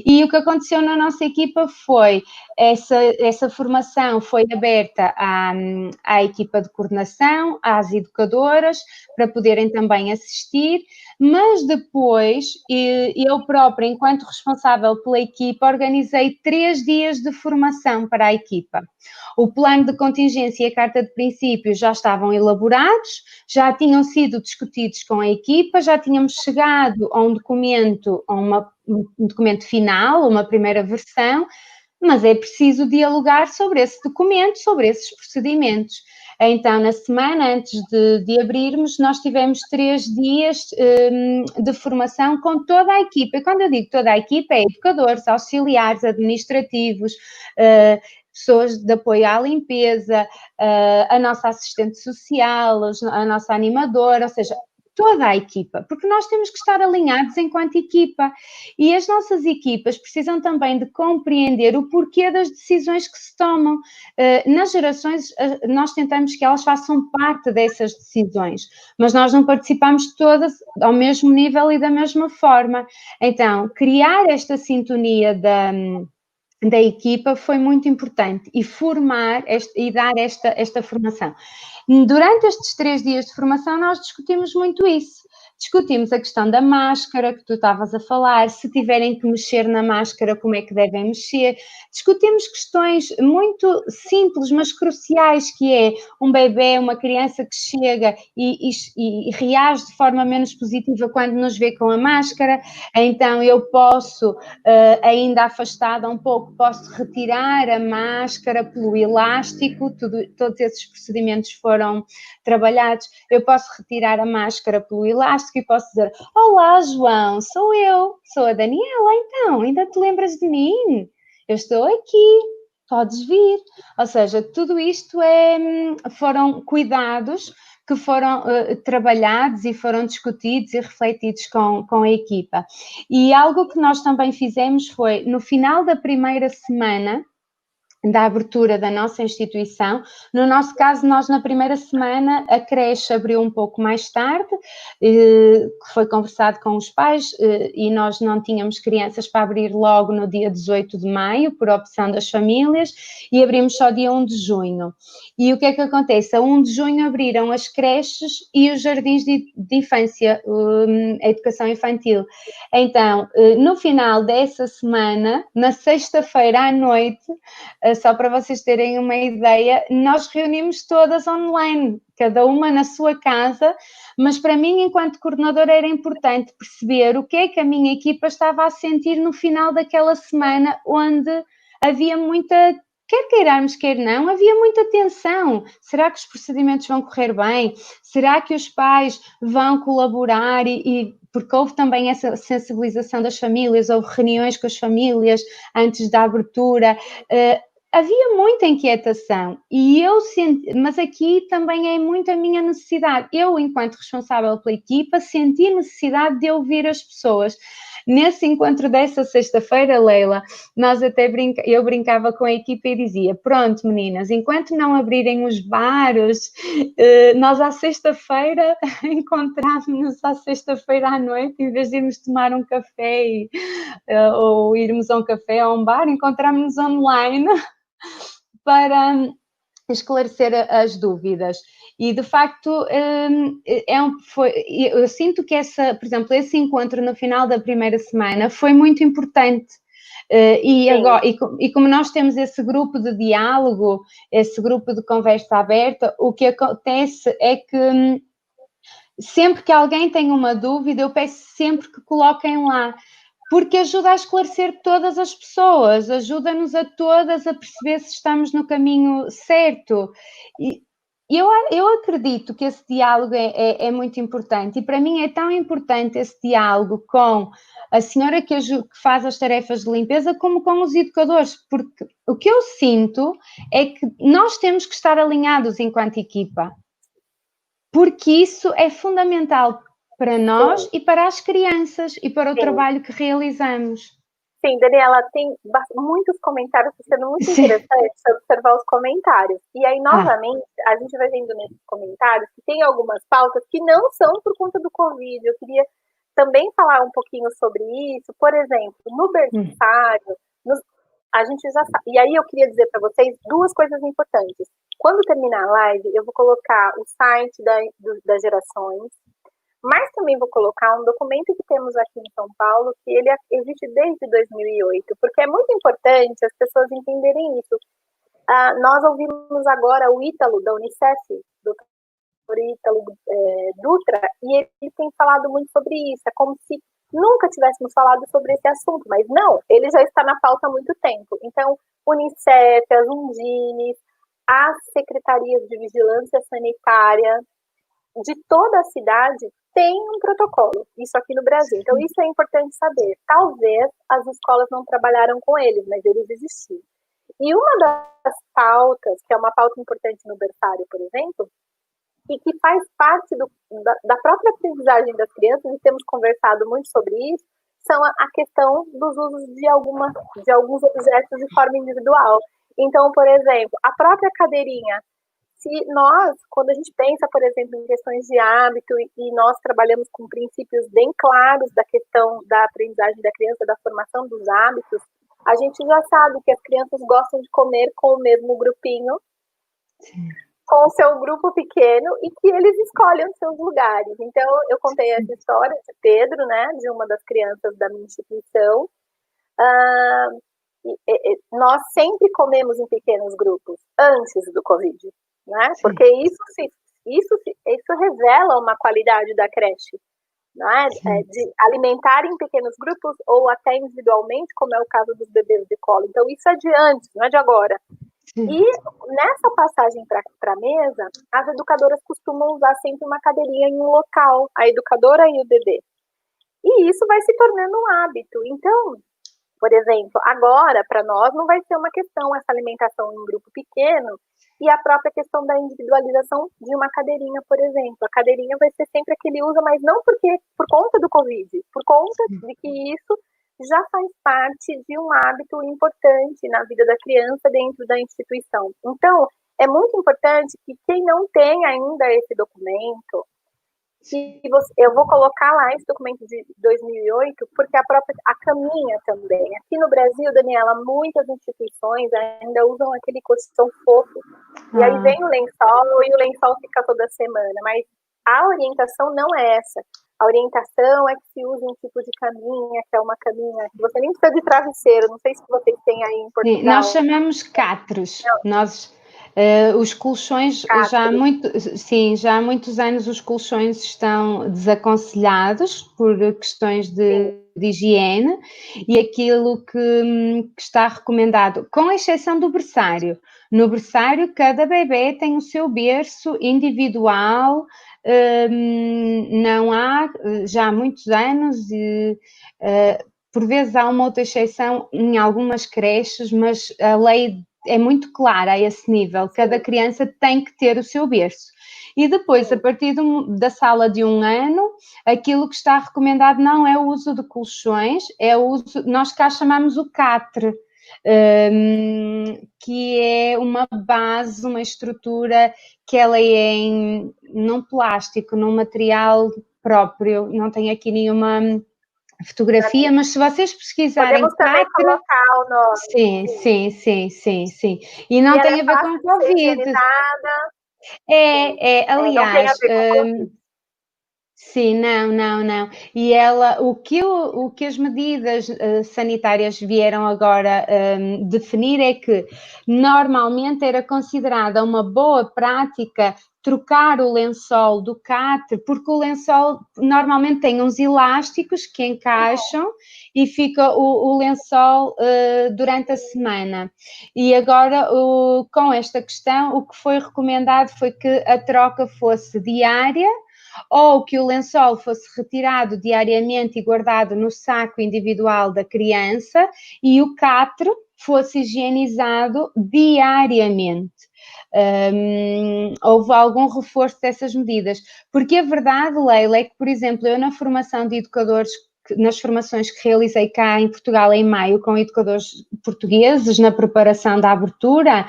e o que aconteceu na nossa equipa foi, essa formação foi aberta à equipa de coordenação, às educadoras, para poderem também assistir, mas depois, eu própria, enquanto responsável pela equipa, organizei 3 dias de formação para a equipa. O plano de contingência e a carta de princípios já estavam elaborados, já tinham sido discutidos com a equipa, já tínhamos chegado a um documento final, uma primeira versão, mas é preciso dialogar sobre esse documento, sobre esses procedimentos. Então, na semana antes de abrirmos, nós tivemos 3 dias de formação com toda a equipa. E quando eu digo toda a equipa, é educadores, auxiliares, administrativos, pessoas de apoio à limpeza, a nossa assistente social, a nossa animadora, ou seja, toda a equipa, porque nós temos que estar alinhados enquanto equipa. E as nossas equipas precisam também de compreender o porquê das decisões que se tomam. Nas gerações, nós tentamos que elas façam parte dessas decisões, mas nós não participamos todas ao mesmo nível e da mesma forma. Então, criar esta sintonia da equipa foi muito importante e formar e dar esta formação. Durante estes 3 dias de formação, nós discutimos muito isso. Discutimos a questão da máscara, que tu estavas a falar, se tiverem que mexer na máscara, como é que devem mexer. Discutimos questões muito simples, mas cruciais, que é um bebê, uma criança que chega e reage de forma menos positiva quando nos vê com a máscara, então eu posso, ainda afastada um pouco, posso retirar a máscara pelo elástico, todos esses procedimentos foram trabalhados. Eu posso retirar a máscara pelo elástico e posso dizer: olá, João, sou eu, sou a Daniela, então, ainda te lembras de mim? Eu estou aqui, podes vir. Ou seja, tudo isto foram cuidados que foram trabalhados e foram discutidos e refletidos com a equipa. E algo que nós também fizemos foi, no final da primeira semana da abertura da nossa instituição. No nosso caso, nós na primeira semana, a creche abriu um pouco mais tarde, que foi conversado com os pais, e nós não tínhamos crianças para abrir logo no dia 18 de maio, por opção das famílias, e abrimos só dia 1 de junho. E o que é que acontece? A 1 de junho abriram as creches e os jardins de infância, a educação infantil. Então, no final dessa semana, na sexta-feira à noite, só para vocês terem uma ideia, nós reunimos todas online, cada uma na sua casa, mas para mim, enquanto coordenadora, era importante perceber o que é que a minha equipa estava a sentir no final daquela semana, onde havia muita, quer queiramos, quer não, havia muita tensão. Será que os procedimentos vão correr bem? Será que os pais vão colaborar? Porque houve também essa sensibilização das famílias, houve reuniões com as famílias antes da abertura. Havia muita inquietação e eu senti, mas aqui também é muito a minha necessidade. Eu, enquanto responsável pela equipa, senti necessidade de ouvir as pessoas. Nesse encontro dessa sexta-feira, Leila, eu brincava com a equipa e dizia: pronto, meninas, enquanto não abrirem os bares, nós à sexta-feira encontrávamos-nos à sexta-feira à noite, em vez de irmos tomar um café ou irmos a um café ou a um bar, encontrávamos-nos online para esclarecer as dúvidas. E, de facto, eu sinto que por exemplo, esse encontro no final da primeira semana foi muito importante. E como nós temos esse grupo de diálogo, esse grupo de conversa aberta, o que acontece é que sempre que alguém tem uma dúvida, eu peço sempre que coloquem lá, porque ajuda a esclarecer todas as pessoas, ajuda-nos a todas a perceber se estamos no caminho certo. E eu acredito que esse diálogo é muito importante, e para mim é tão importante esse diálogo com a senhora que faz as tarefas de limpeza como com os educadores, porque o que eu sinto é que nós temos que estar alinhados enquanto equipa, porque isso é fundamental para nós. Sim. E para as crianças e para o Sim. trabalho que realizamos. Sim, Daniela, tem muitos comentários, está sendo muito interessante observar os comentários. E aí, novamente, a gente vai vendo nesses comentários que tem algumas pautas que não são por conta do Covid. Eu queria também falar um pouquinho sobre isso. Por exemplo, no berçário, a gente já sabe. E aí eu queria dizer para vocês 2 coisas importantes. Quando terminar a live, eu vou colocar o site das gerações, mas também vou colocar um documento que temos aqui em São Paulo, que ele existe desde 2008, porque é muito importante as pessoas entenderem isso. Nós ouvimos agora o Ítalo, da Unicef, do Ítalo Dutra, e ele tem falado muito sobre isso. É como se nunca tivéssemos falado sobre esse assunto, mas não, ele já está na pauta há muito tempo. Então, Unicef, as Undines, as secretarias de vigilância sanitária de toda a cidade tem um protocolo, isso aqui no Brasil. Então, isso é importante saber. Talvez as escolas não trabalharam com eles, mas eles existiam. E uma das pautas, que é uma pauta importante no berçário, por exemplo, e que faz parte da própria aprendizagem das crianças, e temos conversado muito sobre isso, são a questão dos usos de alguns objetos de forma individual. Então, por exemplo, a própria cadeirinha, se nós, quando a gente pensa, por exemplo, em questões de hábito, e nós trabalhamos com princípios bem claros da questão da aprendizagem da criança, da formação dos hábitos, a gente já sabe que as crianças gostam de comer com o mesmo grupinho, sim, com o seu grupo pequeno, e que eles escolhem os seus lugares. Então, eu contei essa história de Pedro, né, de uma das crianças da minha instituição. Nós sempre comemos em pequenos grupos, antes do Covid, né? Porque isso revela uma qualidade da creche, né? De alimentar em pequenos grupos ou até individualmente, como é o caso dos bebês de colo. Então, isso é de antes, não é de agora. E nessa passagem para a mesa, as educadoras costumam usar sempre uma cadeirinha em um local, a educadora e o bebê. E isso vai se tornando um hábito. Então, por exemplo, agora, para nós, não vai ser uma questão essa alimentação em grupo pequeno e a própria questão da individualização de uma cadeirinha, por exemplo. A cadeirinha vai ser sempre a que ele usa, mas não por conta do Covid, por conta de que isso já faz parte de um hábito importante na vida da criança dentro da instituição. Então, é muito importante que quem não tem ainda esse documento, eu vou colocar lá esse documento de 2008, porque a caminha também. Aqui no Brasil, Daniela, muitas instituições ainda usam aquele colchão fofo. E aí vem o lençol e o lençol fica toda semana. Mas a orientação não é essa. A orientação é que se use um tipo de caminha, que é uma caminha que você nem precisa de travesseiro. Não sei se vocês têm aí em Portugal. Sim, nós chamamos catros. Os colchões, já há muitos anos os colchões estão desaconselhados por questões de higiene, e aquilo que está recomendado, com exceção do berçário. No berçário, cada bebê tem o seu berço individual, não há, já há muitos anos, e por vezes há uma outra exceção em algumas creches, mas a lei é muito clara a esse nível. Cada criança tem que ter o seu berço. E depois, a partir da sala de 1 ano, aquilo que está recomendado não é o uso de colchões, é o uso, nós cá chamamos o catre, que é uma base, uma estrutura que ela é num plástico, num material próprio, não tem aqui nenhuma fotografia, mas se vocês pesquisarem podemos também colocar o nome. Sim. E não tem a ver com Covid. Aliás, sim, não. E o que as medidas sanitárias vieram agora definir é que normalmente era considerada uma boa prática trocar o lençol do catre, porque o lençol normalmente tem uns elásticos que encaixam e fica o lençol durante a semana. E agora, com esta questão, o que foi recomendado foi que a troca fosse diária, ou que o lençol fosse retirado diariamente e guardado no saco individual da criança, e o catre fosse higienizado diariamente. Houve algum reforço dessas medidas, porque a verdade, Leila, é que, por exemplo, eu na formação de educadores, nas formações que realizei cá em Portugal em maio com educadores portugueses, na preparação da abertura,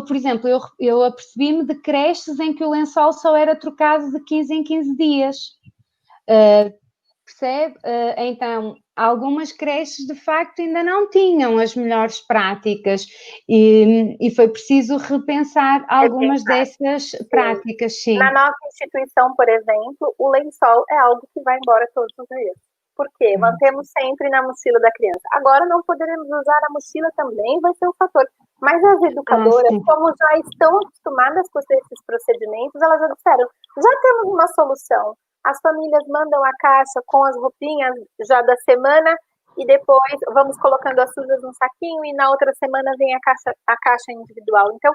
por exemplo, eu apercebi-me de creches em que o lençol só era trocado de 15 em 15 dias. Percebe? Então, algumas creches, de facto, ainda não tinham as melhores práticas e foi preciso repensar algumas dessas práticas, sim. Na nossa instituição, por exemplo, o lençol é algo que vai embora todos os dias. Por quê? Mantemos sempre na mochila da criança. Agora não poderemos usar a mochila também, vai ser um fator. Mas as educadoras, como já estão acostumadas com esses procedimentos, elas já disseram, já temos uma solução. As famílias mandam a caixa com as roupinhas já da semana e depois vamos colocando as sujas no saquinho e na outra semana vem a caixa individual. Então,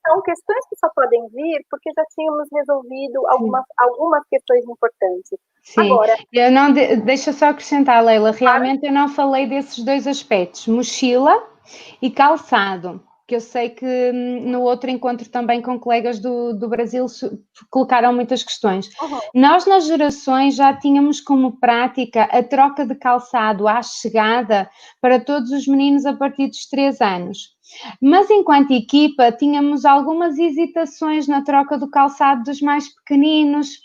são questões que só podem vir porque já tínhamos resolvido algumas questões importantes. Sim, agora, deixa só acrescentar, Leila, realmente eu não falei desses dois aspectos, mochila e calçado. que eu sei que no outro encontro também com colegas do Brasil colocaram muitas questões. Uhum. Nós, nas gerações, já tínhamos como prática a troca de calçado à chegada para todos os meninos a partir dos 3 anos. Mas, enquanto equipa, tínhamos algumas hesitações na troca do calçado dos mais pequeninos,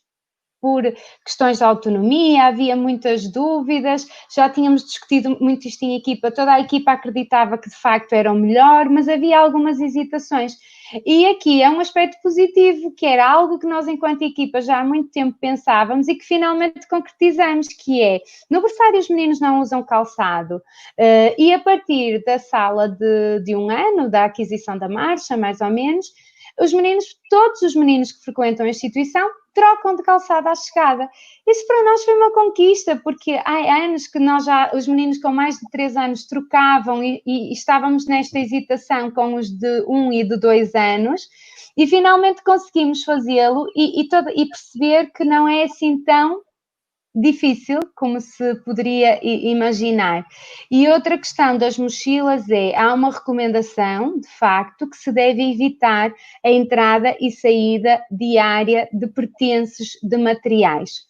por questões de autonomia, havia muitas dúvidas, já tínhamos discutido muito isto em equipa, toda a equipa acreditava que de facto era o melhor, mas havia algumas hesitações. E aqui é um aspecto positivo, que era algo que nós enquanto equipa já há muito tempo pensávamos e que finalmente concretizamos, que é, no berçário os meninos não usam calçado, e a partir da sala de 1 ano, da aquisição da marcha, mais ou menos, os meninos, todos os meninos que frequentam a instituição, trocam de calçado à chegada. Isso para nós foi uma conquista, porque há anos que nós já, os meninos com mais de 3 anos trocavam e estávamos nesta hesitação com os de 1 e de 2 anos, e finalmente conseguimos fazê-lo e perceber que não é assim tão difícil como se poderia imaginar. E outra questão das mochilas é, há uma recomendação, de facto, que se deve evitar a entrada e saída diária de pertences de materiais.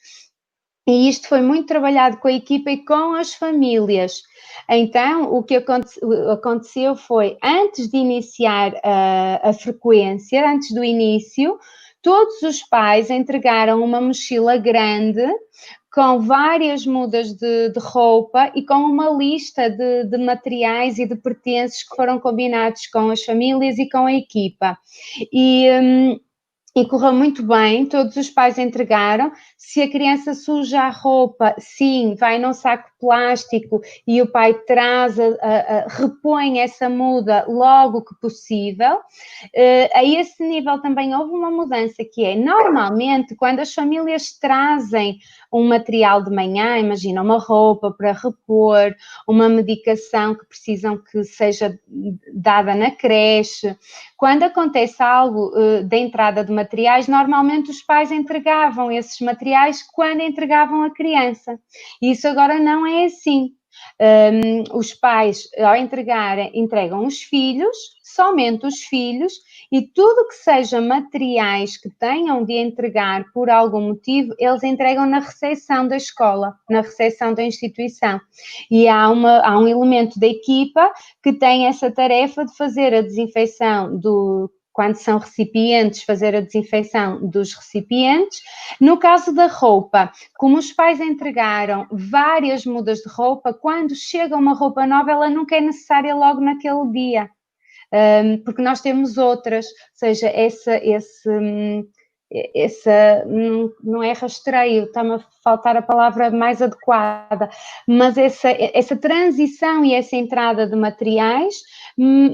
E isto foi muito trabalhado com a equipa e com as famílias. Então, o que aconteceu foi, antes de iniciar a frequência, antes do início, todos os pais entregaram uma mochila grande com várias mudas de roupa e com uma lista de materiais e de pertences que foram combinados com as famílias e com a equipa. E correu muito bem, todos os pais entregaram. Se a criança suja a roupa, sim, vai num saco plástico e o pai repõe essa muda logo que possível. A esse nível também houve uma mudança, que é, normalmente, quando as famílias trazem um material de manhã, imagina uma roupa para repor, uma medicação que precisam que seja dada na creche, quando acontece algo da entrada de materiais, normalmente os pais entregavam esses materiais quando entregavam a criança. E isso agora não é assim. Os pais, ao entregarem, entregam os filhos, somente os filhos, e tudo que seja materiais que tenham de entregar por algum motivo, eles entregam na recepção da escola, na recepção da instituição. E há um elemento da equipa que tem essa tarefa de fazer a desinfecção quando são recipientes, fazer a desinfecção dos recipientes. No caso da roupa, como os pais entregaram várias mudas de roupa, quando chega uma roupa nova, ela nunca é necessária logo naquele dia, porque nós temos outras, ou seja, não é rastreio, está-me a faltar a palavra mais adequada, mas essa transição e essa entrada de materiais,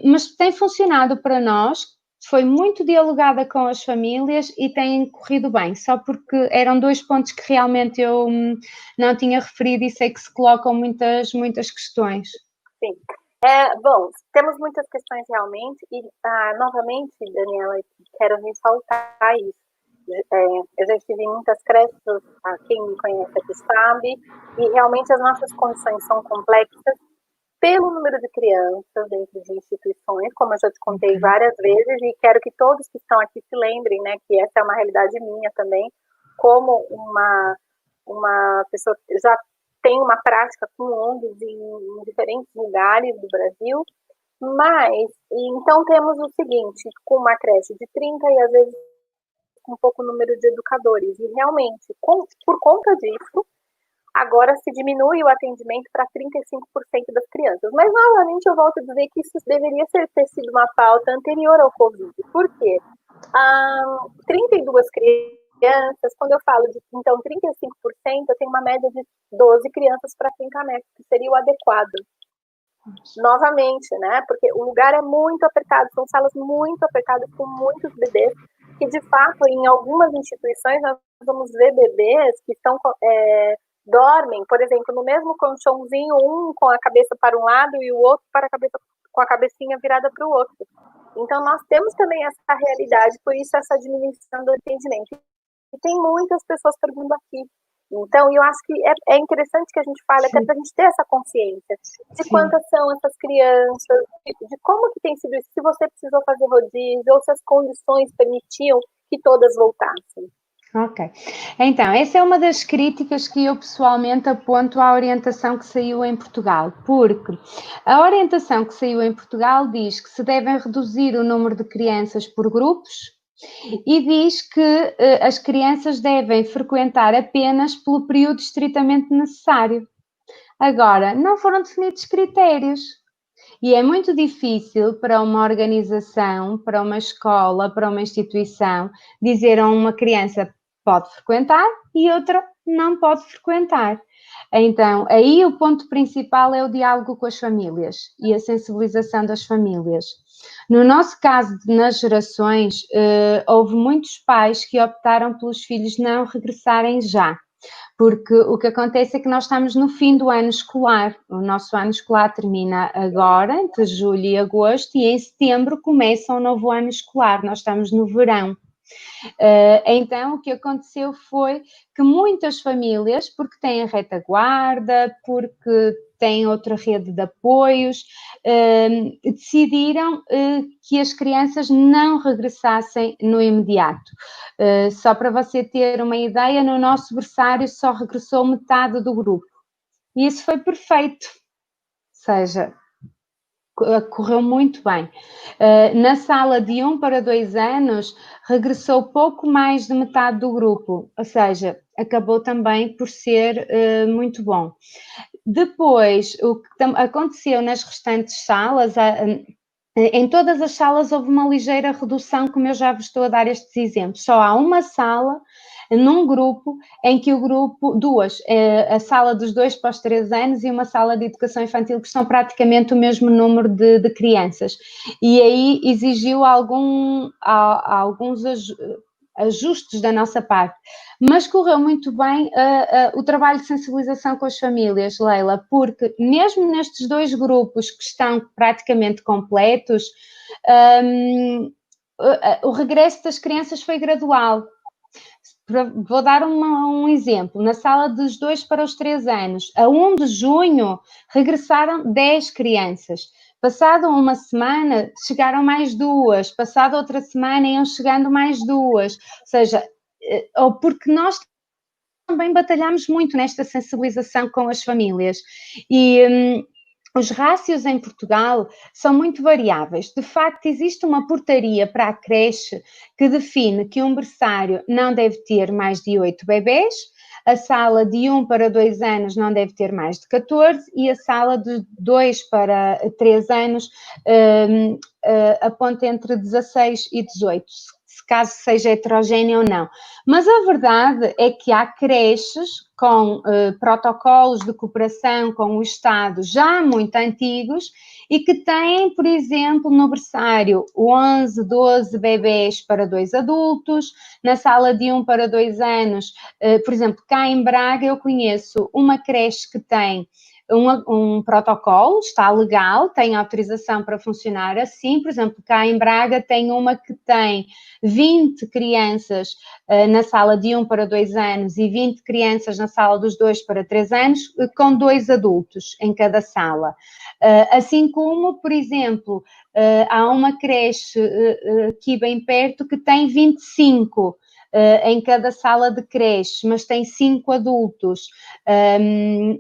mas tem funcionado para nós. Foi muito dialogada com as famílias e tem corrido bem, só porque eram 2 pontos que realmente eu não tinha referido e sei que se colocam muitas questões. Sim. Bom, temos muitas questões realmente e, novamente, Daniela, quero ressaltar isso. Eu já estive em muitas creches, quem me conhece aqui sabe, e realmente as nossas condições são complexas pelo número de crianças dentro de instituições, como eu já te contei várias vezes, e quero que todos que estão aqui se lembrem, né, que essa é uma realidade minha também, como uma pessoa que já tem uma prática com ONGs em diferentes lugares do Brasil, mas, então temos o seguinte, com uma creche de 30 e às vezes com pouco número de educadores, e realmente, por conta disso, agora se diminui o atendimento para 35% das crianças. Mas, novamente, eu volto a dizer que isso deveria ter sido uma pauta anterior ao Covid. Por quê? 32 crianças, quando eu falo de, então, 35%, eu tenho uma média de 12 crianças para 30 metros, que seria o adequado. Novamente, né? Porque o lugar é muito apertado, são salas muito apertadas, com muitos bebês, que, de fato, em algumas instituições, nós vamos ver bebês que estão... dormem, por exemplo, no mesmo colchãozinho, um com a cabeça para um lado e o outro com a cabecinha virada para o outro. Então, nós temos também essa realidade, por isso essa diminuição do atendimento. E tem muitas pessoas perguntando aqui, Então, eu acho que é interessante que a gente fale, até para a gente ter essa consciência de quantas são essas crianças, de como que tem sido isso, se você precisou fazer rodízio, ou se as condições permitiam que todas voltassem. Ok. Então, essa é uma das críticas que eu pessoalmente aponto à orientação que saiu em Portugal, porque a orientação que saiu em Portugal diz que se devem reduzir o número de crianças por grupos e diz que as crianças devem frequentar apenas pelo período estritamente necessário. Agora, não foram definidos critérios. E é muito difícil para uma organização, para uma escola, para uma instituição, dizer a uma criança pode frequentar e outra não pode frequentar. Então, aí o ponto principal é o diálogo com as famílias e a sensibilização das famílias. No nosso caso, nas gerações, houve muitos pais que optaram pelos filhos não regressarem já, porque o que acontece é que nós estamos no fim do ano escolar. O nosso ano escolar termina agora, entre julho e agosto, e em setembro começa um novo ano escolar. Nós estamos no verão. Então, o que aconteceu foi que muitas famílias, porque têm a retaguarda, porque têm outra rede de apoios, decidiram que as crianças não regressassem no imediato. Só para você ter uma ideia, no nosso berçário só regressou metade do grupo. E isso foi perfeito. Ou seja, correu muito bem. Na sala de 1 para 2 anos, regressou pouco mais de metade do grupo, ou seja, acabou também por ser muito bom. Depois, o que aconteceu nas restantes salas, em todas as salas houve uma ligeira redução, como eu já vos estou a dar estes exemplos. Só há uma sala num grupo em que o grupo, duas, a sala dos 2 para os 3 anos e uma sala de educação infantil, que estão praticamente o mesmo número de crianças. E aí exigiu alguns ajustes da nossa parte. Mas correu muito bem o trabalho de sensibilização com as famílias, Leila, porque mesmo nestes 2 grupos que estão praticamente completos, o regresso das crianças foi gradual. Vou dar um exemplo. Na sala dos 2 para os 3 anos, a 1 de junho, regressaram 10 crianças. Passado uma semana, chegaram mais 2. Passado outra semana, iam chegando mais 2. Ou seja, porque nós também batalhamos muito nesta sensibilização com as famílias. E os rácios em Portugal são muito variáveis. De facto, existe uma portaria para a creche que define que um berçário não deve ter mais de 8 bebés, a sala de 1 para 2 anos não deve ter mais de 14 e a sala de 2 para 3 anos aponta entre 16 e 18, caso seja heterogéneo ou não. Mas a verdade é que há creches com protocolos de cooperação com o Estado já muito antigos e que têm, por exemplo, no berçário 11, 12 bebés para 2 adultos, na sala de 1 para 2 anos, por exemplo, cá em Braga eu conheço uma creche que tem um protocolo, está legal, tem autorização para funcionar assim. Por exemplo, cá em Braga tem uma que tem 20 crianças na sala de 1 para 2 anos e 20 crianças na sala dos 2 para 3 anos, com 2 adultos em cada sala. Assim como, por exemplo, há uma creche aqui bem perto que tem 25 em cada sala de creche, mas tem 5 adultos.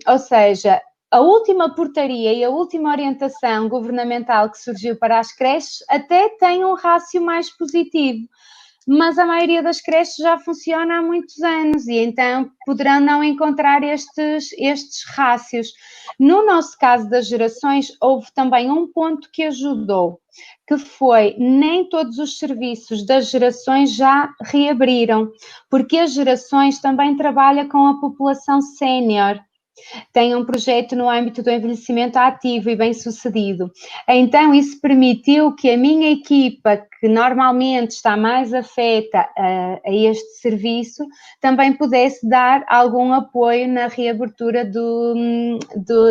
Ou seja, a última portaria e a última orientação governamental que surgiu para as creches até tem um rácio mais positivo, mas a maioria das creches já funciona há muitos anos e então poderão não encontrar estes rácios. No nosso caso das gerações, houve também um ponto que ajudou, que foi nem todos os serviços das gerações já reabriram, porque as gerações também trabalham com a população sénior. Tem um projeto no âmbito do envelhecimento ativo e bem-sucedido. Então, isso permitiu que a minha equipa, que normalmente está mais afeta a este serviço, também pudesse dar algum apoio na reabertura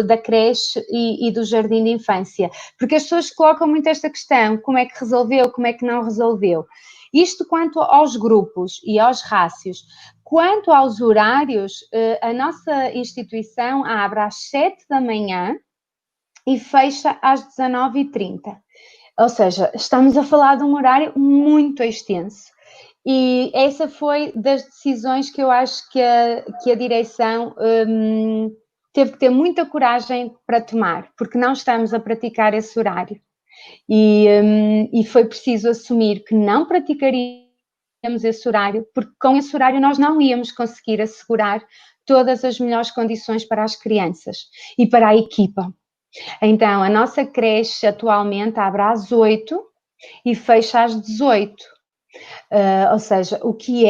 da creche e do jardim de infância. Porque as pessoas colocam muito esta questão, como é que resolveu, como é que não resolveu? Isto quanto aos grupos e aos rácios. Quanto aos horários, a nossa instituição abre às 7 da manhã e fecha às 19h30. Ou seja, estamos a falar de um horário muito extenso. E essa foi das decisões que eu acho que a direção teve que ter muita coragem para tomar, porque não estamos a praticar esse horário. E foi preciso assumir que não praticaríamos esse horário, porque com esse horário nós não íamos conseguir assegurar todas as melhores condições para as crianças e para a equipa. Então, a nossa creche atualmente abre às 8 e fecha às 18. Ou seja, o que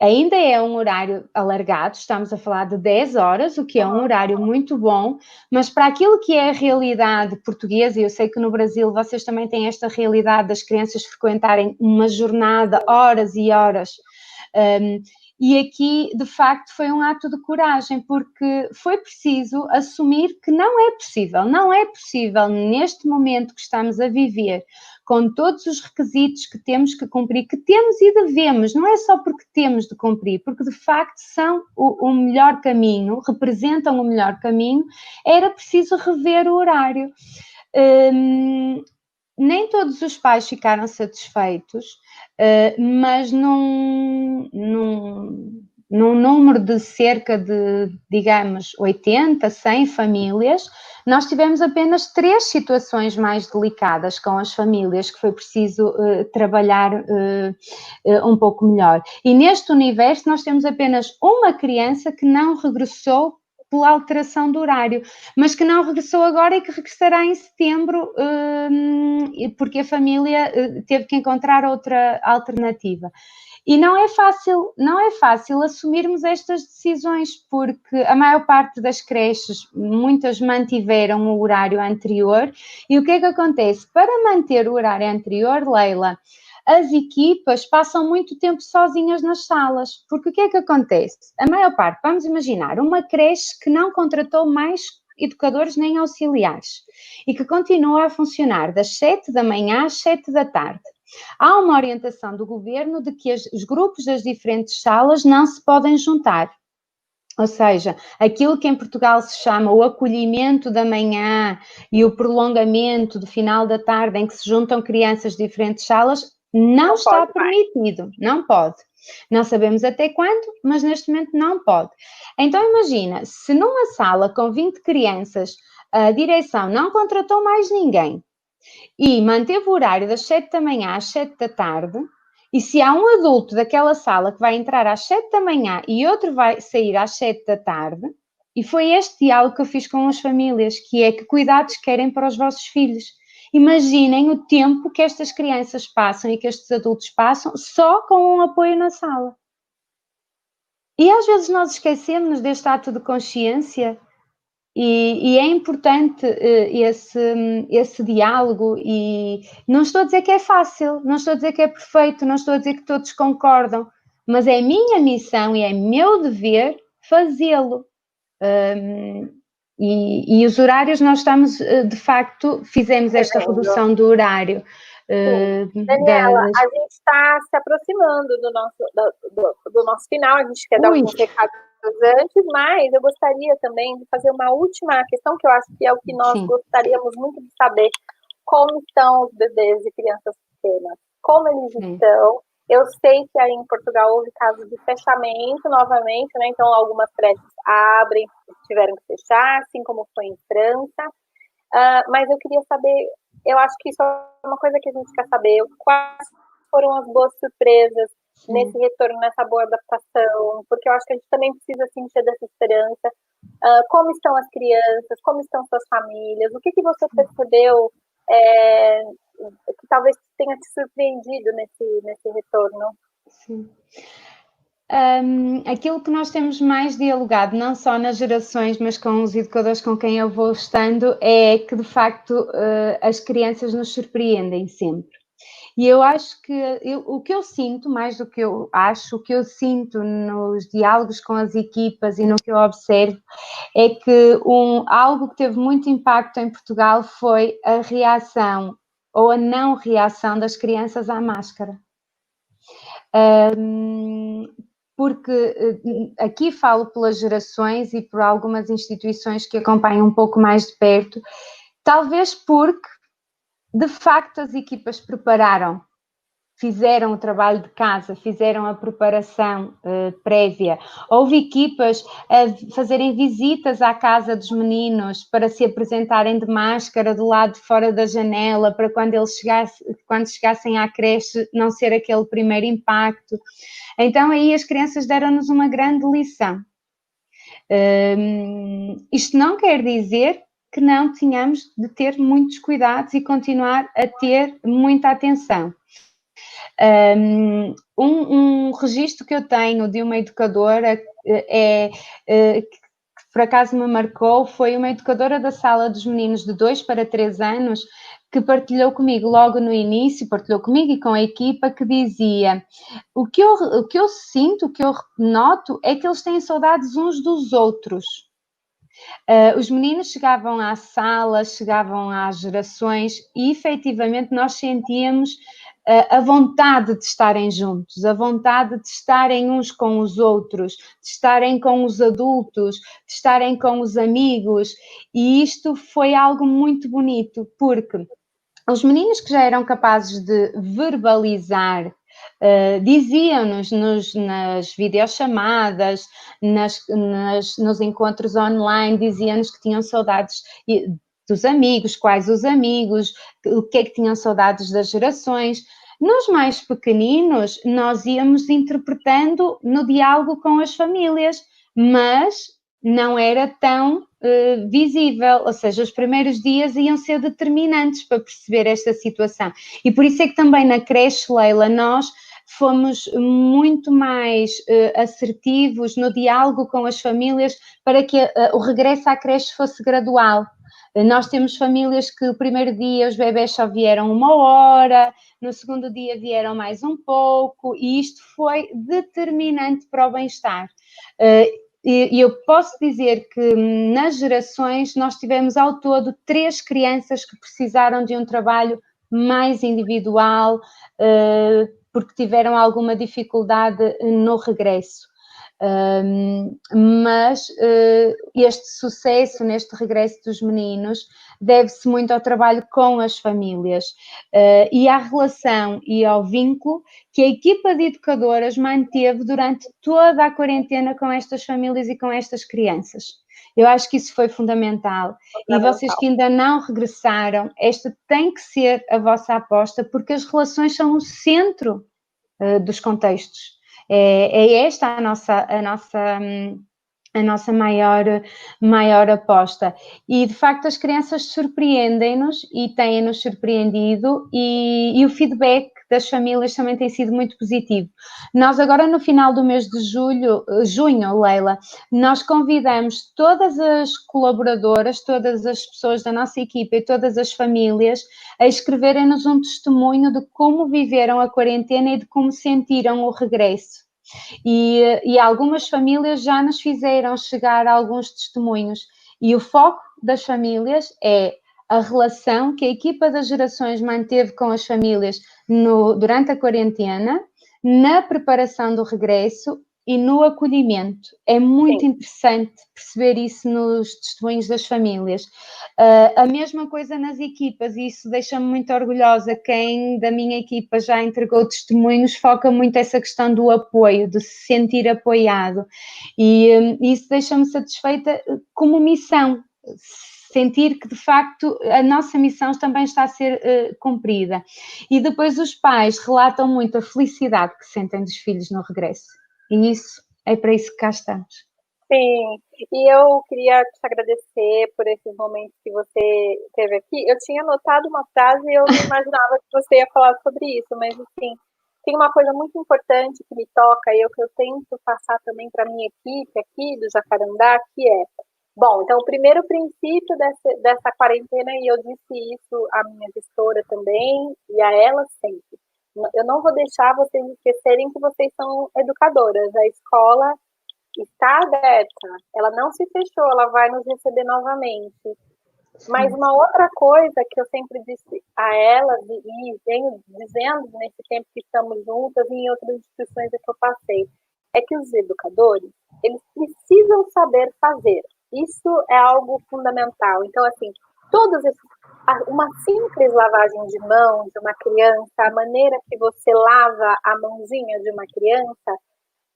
ainda é um horário alargado, estamos a falar de 10 horas, o que é um horário muito bom, mas para aquilo que é a realidade portuguesa, e eu sei que no Brasil vocês também têm esta realidade das crianças frequentarem uma jornada, horas e horas, e aqui, de facto, foi um ato de coragem, porque foi preciso assumir que não é possível neste momento que estamos a viver, com todos os requisitos que temos que cumprir, que temos e devemos, não é só porque temos de cumprir, porque de facto são o melhor caminho, representam o melhor caminho, era preciso rever o horário. Nem todos os pais ficaram satisfeitos, mas num número de cerca de, digamos, 80, 100 famílias, nós tivemos apenas 3 situações mais delicadas com as famílias, que foi preciso trabalhar um pouco melhor. E neste universo nós temos apenas uma criança que não regressou pela alteração do horário, mas que não regressou agora e que regressará em setembro, porque a família teve que encontrar outra alternativa. E não é fácil assumirmos estas decisões, porque a maior parte das creches, muitas mantiveram o horário anterior, e o que é que acontece? Para manter o horário anterior, Leila, as equipas passam muito tempo sozinhas nas salas, porque o que é que acontece? A maior parte, vamos imaginar, uma creche que não contratou mais educadores nem auxiliares e que continua a funcionar das 7 da manhã às 7 da tarde. Há uma orientação do governo de que os grupos das diferentes salas não se podem juntar. Ou seja, aquilo que em Portugal se chama o acolhimento da manhã e o prolongamento do final da tarde, em que se juntam crianças de diferentes salas, não está permitido, não pode. Não sabemos até quando, mas neste momento não pode. Então imagina, se numa sala com 20 crianças a direção não contratou mais ninguém e manteve o horário das 7 da manhã às 7 da tarde, e se há um adulto daquela sala que vai entrar às 7 da manhã e outro vai sair às 7 da tarde, e foi este diálogo que eu fiz com as famílias, que é: que cuidados querem para os vossos filhos? Imaginem o tempo que estas crianças passam e que estes adultos passam só com um apoio na sala. E às vezes nós esquecemos deste ato de consciência. E é importante esse diálogo, e não estou a dizer que é fácil, não estou a dizer que é perfeito, não estou a dizer que todos concordam, mas é minha missão e é meu dever fazê-lo. E os horários, nós estamos, de facto, fizemos esta redução do horário. Daniela, a gente está se aproximando do nosso final, a gente quer dar alguns recados antes, mas eu gostaria também de fazer uma última questão, que eu acho que é o que nós gostaríamos muito de saber: como estão os bebês e crianças pequenas, como eles estão. Eu sei que aí em Portugal houve casos de fechamento novamente, né? Então algumas creches abrem, tiveram que fechar, assim como foi em França. Mas eu queria saber, eu acho que isso é uma coisa que a gente quer saber: quais foram as boas surpresas nesse retorno, nessa boa adaptação, porque eu acho que a gente também precisa sentir dessa esperança. Como estão as crianças, como estão suas famílias, o que você percebeu que talvez tenha te surpreendido nesse retorno? Sim. Aquilo que nós temos mais dialogado, não só nas gerações, mas com os educadores com quem eu vou estando, é que de facto as crianças nos surpreendem sempre. E eu acho que o que eu sinto, mais do que eu acho, o que eu sinto nos diálogos com as equipas e no que eu observo, é que algo que teve muito impacto em Portugal foi a reação ou a não reação das crianças à máscara. porque aqui falo pelas gerações e por algumas instituições que acompanham um pouco mais de perto, talvez porque, de facto, as equipas prepararam, fizeram o trabalho de casa, fizeram a preparação prévia. Houve equipas a fazerem visitas à casa dos meninos para se apresentarem de máscara do lado de fora da janela, para quando chegassem à creche não ser aquele primeiro impacto. Então aí as crianças deram-nos uma grande lição. Isto não quer dizer que não tenhamos de ter muitos cuidados e continuar a ter muita atenção. Um registro que eu tenho de uma educadora que por acaso me marcou foi uma educadora da sala dos meninos de 2 para 3 anos que partilhou comigo logo no início, partilhou comigo e com a equipa, que dizia: o que eu sinto, o que eu noto é que eles têm saudades uns dos outros. Os meninos chegavam à sala, chegavam às gerações e efetivamente nós sentíamos a vontade de estarem juntos, a vontade de estarem uns com os outros, de estarem com os adultos, de estarem com os amigos, e isto foi algo muito bonito, porque os meninos que já eram capazes de verbalizar, diziam-nos nas videochamadas, nos encontros online, diziam-nos que tinham saudades dos amigos, quais os amigos, o que é que tinham saudades das gerações. Nos mais pequeninos, nós íamos interpretando no diálogo com as famílias, mas não era tão visível, ou seja, os primeiros dias iam ser determinantes para perceber esta situação. E por isso é que também na creche, Leila, nós fomos muito mais assertivos no diálogo com as famílias para que o regresso à creche fosse gradual. Nós temos famílias que o primeiro dia os bebés só vieram 1 hora, no segundo dia vieram mais um pouco, e isto foi determinante para o bem-estar. E eu posso dizer que nas gerações nós tivemos ao todo 3 crianças que precisaram de um trabalho mais individual, porque tiveram alguma dificuldade no regresso. Mas este sucesso neste regresso dos meninos deve-se muito ao trabalho com as famílias e à relação e ao vínculo que a equipa de educadoras manteve durante toda a quarentena com estas famílias e com estas crianças. Eu acho que isso foi fundamental. E vocês que ainda não regressaram, esta tem que ser a vossa aposta, porque as relações são o centro dos contextos. É esta a nossa maior aposta. E, de facto, as crianças surpreendem-nos e têm-nos surpreendido, e o feedback das famílias também tem sido muito positivo. Nós agora, no final do mês de junho, Leila, nós convidamos todas as colaboradoras, todas as pessoas da nossa equipa e todas as famílias a escreverem-nos um testemunho de como viveram a quarentena e de como sentiram o regresso. E algumas famílias já nos fizeram chegar alguns testemunhos, e o foco das famílias é a relação que a equipa das gerações manteve com as famílias durante a quarentena, na preparação do regresso e no acolhimento. É muito interessante perceber isso nos testemunhos das famílias. A mesma coisa nas equipas, e isso deixa-me muito orgulhosa. Quem da minha equipa já entregou testemunhos foca muito essa questão do apoio, de se sentir apoiado, e isso deixa-me satisfeita como missão, sentir que de facto a nossa missão também está a ser cumprida. E depois os pais relatam muito a felicidade que sentem dos filhos no regresso, e isso é para isso que cá estamos. Sim, e eu queria te agradecer por esses momentos que você teve aqui. Eu tinha anotado uma frase e eu não imaginava que você ia falar sobre isso, mas assim, tem uma coisa muito importante que me toca e que eu tento passar também para a minha equipe aqui do Jacarandá, que é, bom, então o primeiro princípio dessa quarentena, e eu disse isso à minha gestora também, e a ela sempre, eu não vou deixar vocês esquecerem que vocês são educadoras, a escola está aberta, ela não se fechou, ela vai nos receber novamente. Mas uma outra coisa que eu sempre disse a elas, e venho dizendo nesse tempo que estamos juntas e em outras instituições que eu passei, é que os educadores, eles precisam saber fazer. Isso é algo fundamental. Então, assim, todos esses, uma simples lavagem de mão de uma criança, a maneira que você lava a mãozinha de uma criança,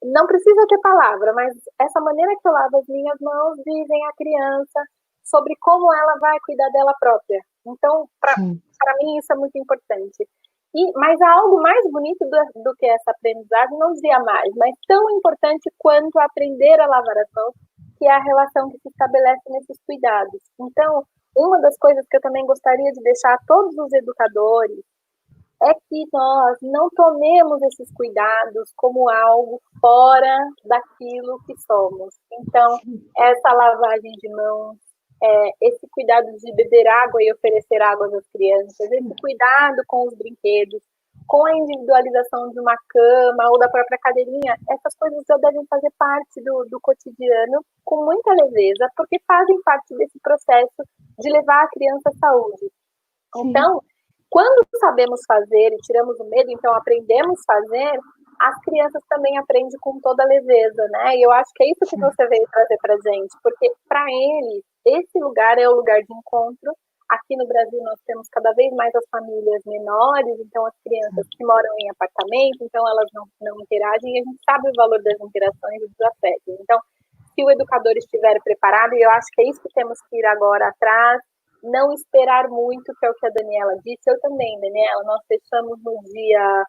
não precisa ter palavra, mas essa maneira que eu lavo as minhas mãos dizem à criança sobre como ela vai cuidar dela própria. Então, para mim, isso é muito importante. Mas há algo mais bonito do que essa aprendizagem, não dizia mais, mas tão importante quanto aprender a lavar as mãos, que é a relação que se estabelece nesses cuidados. Então, uma das coisas que eu também gostaria de deixar a todos os educadores é que nós não tomemos esses cuidados como algo fora daquilo que somos. Então, essa lavagem de mãos, esse cuidado de beber água e oferecer água às crianças, esse cuidado com os brinquedos, com a individualização de uma cama ou da própria cadeirinha, essas coisas já devem fazer parte do cotidiano com muita leveza, porque fazem parte desse processo de levar a criança à saúde. Então, quando sabemos fazer e tiramos o medo, então aprendemos a fazer, as crianças também aprendem com toda leveza, né? E eu acho que é isso que você veio trazer para a gente, porque para eles, esse lugar é o lugar de encontro. Aqui no Brasil nós temos cada vez mais as famílias menores, então as crianças que moram em apartamento, então elas não interagem, e a gente sabe o valor das interações e dos afetos. Então, se o educador estiver preparado, e eu acho que é isso que temos que ir agora atrás, não esperar muito, que é o que a Daniela disse. Eu também, Daniela, nós fechamos no dia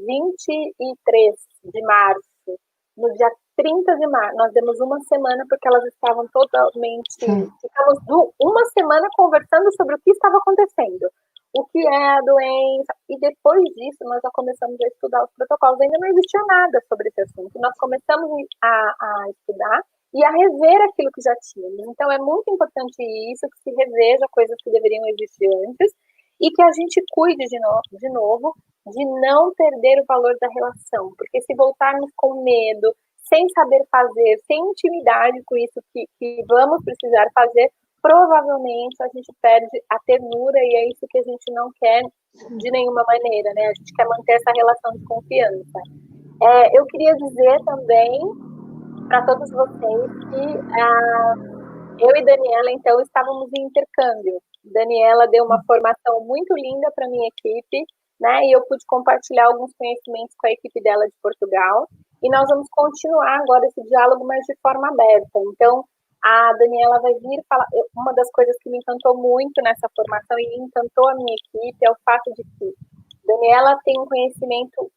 23 de março. No dia 30 de março, nós demos uma semana, porque elas estavam totalmente... Ficamos uma semana conversando sobre o que estava acontecendo, o que é a doença, e depois disso nós já começamos a estudar os protocolos. Ainda não existia nada sobre esse assunto. Nós começamos a estudar e a rever aquilo que já tínhamos. Então, é muito importante isso, que se reveja coisas que deveriam existir antes e que a gente cuide de novo de não perder o valor da relação. Porque se voltarmos com medo, sem saber fazer, sem intimidade com isso que vamos precisar fazer, provavelmente a gente perde a ternura, e é isso que a gente não quer de nenhuma maneira, né? A gente quer manter essa relação de confiança. Eu queria dizer também para todos vocês que eu e Daniela, então, estávamos em intercâmbio. Daniela deu uma formação muito linda para a minha equipe, né? E eu pude compartilhar alguns conhecimentos com a equipe dela de Portugal. E nós vamos continuar agora esse diálogo, mas de forma aberta. Então, a Daniela vai vir falar. Uma das coisas que me encantou muito nessa formação e encantou a minha equipe é o fato de que Daniela tem um conhecimento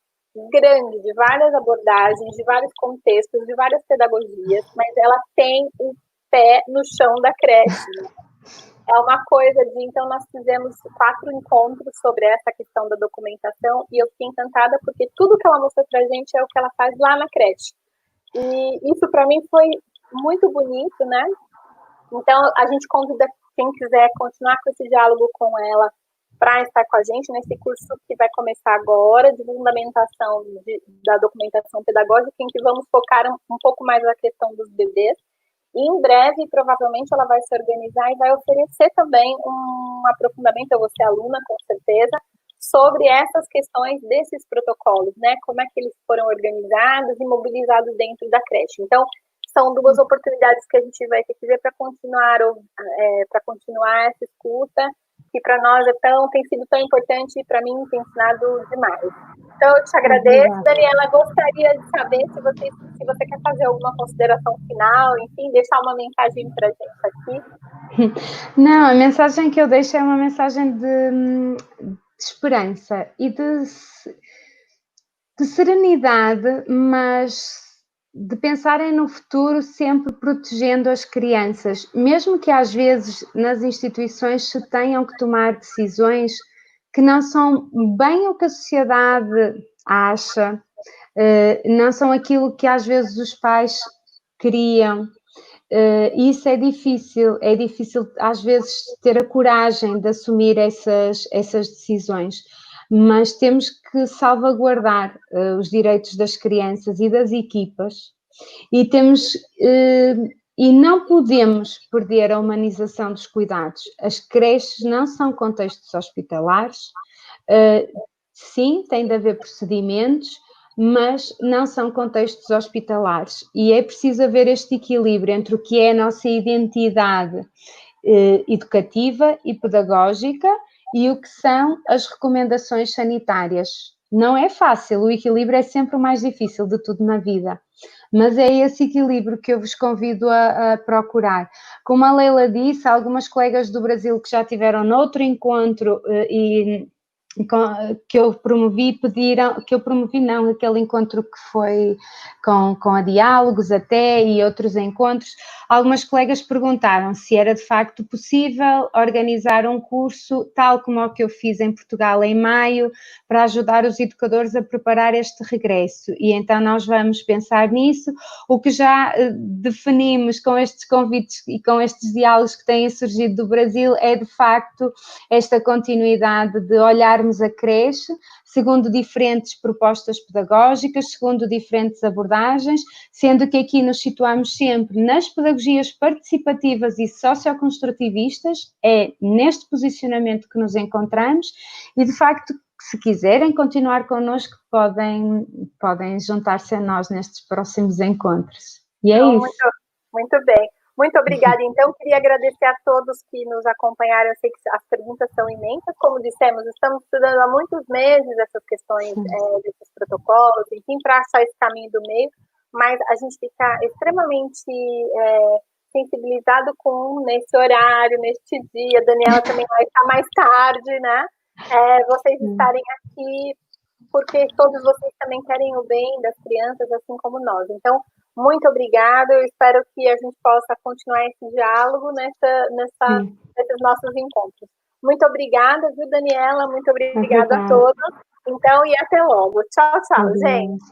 grande de várias abordagens, de vários contextos, de várias pedagogias, mas ela tem o pé no chão da creche. É uma coisa de... Então, nós fizemos 4 encontros sobre essa questão da documentação e eu fiquei encantada porque tudo que ela mostrou para a gente é o que ela faz lá na creche. E isso, para mim, foi muito bonito, né? Então, a gente convida quem quiser continuar com esse diálogo com ela para estar com a gente nesse curso que vai começar agora, de fundamentação da documentação pedagógica, em que vamos focar um pouco mais na questão dos bebês. E em breve, provavelmente, ela vai se organizar e vai oferecer também um aprofundamento, eu vou ser aluna, com certeza, sobre essas questões desses protocolos, né? Como é que eles foram organizados e mobilizados dentro da creche. Então, são 2 oportunidades que a gente vai ter que ver para continuar essa escuta, que para nós tem sido tão importante e para mim tem ensinado demais. Então, eu te agradeço. Daniela, gostaria de saber se você quer fazer alguma consideração final, enfim, deixar uma mensagem para a gente aqui. Não, a mensagem que eu deixo é uma mensagem de esperança e de serenidade, mas de pensarem no futuro sempre protegendo as crianças, mesmo que às vezes nas instituições se tenham que tomar decisões que não são bem o que a sociedade acha, não são aquilo que às vezes os pais queriam. Isso é difícil às vezes ter a coragem de assumir essas decisões, mas temos que salvaguardar os direitos das crianças e das equipas, e temos E não podemos perder a humanização dos cuidados. As creches não são contextos hospitalares, sim, tem de haver procedimentos, mas não são contextos hospitalares. E é preciso haver este equilíbrio entre o que é a nossa identidade educativa e pedagógica e o que são as recomendações sanitárias. Não é fácil, o equilíbrio é sempre o mais difícil de tudo na vida, mas é esse equilíbrio que eu vos convido a procurar. Como a Leila disse, algumas colegas do Brasil que já tiveram noutro encontro que eu promovi, aquele encontro que foi com a Diálogos até e outros encontros, algumas colegas perguntaram se era de facto possível organizar um curso tal como o que eu fiz em Portugal em maio, para ajudar os educadores a preparar este regresso, e então nós vamos pensar nisso. O que já definimos com estes convites e com estes diálogos que têm surgido do Brasil é de facto esta continuidade de olharmos a creche segundo diferentes propostas pedagógicas, segundo diferentes abordagens, sendo que aqui nos situamos sempre nas pedagogias participativas e socioconstrutivistas, é neste posicionamento que nos encontramos, e de facto, se quiserem continuar connosco, podem juntar-se a nós nestes próximos encontros. E é então, isso. Muito bem. Muito obrigada. Então, queria agradecer a todos que nos acompanharam. Eu sei que as perguntas são imensas. Como dissemos, estamos estudando há muitos meses essas questões desses protocolos, enfim, para achar esse caminho do meio, mas a gente fica extremamente sensibilizado com nesse horário, neste dia. A Daniela também vai estar mais tarde, né? Vocês estarem aqui, porque todos vocês também querem o bem das crianças, assim como nós. Então, muito obrigada, eu espero que a gente possa continuar esse diálogo nesses nossos encontros. Muito obrigada, viu, Daniela? Muito obrigada a todos. Então, e até logo. Tchau, tchau, gente.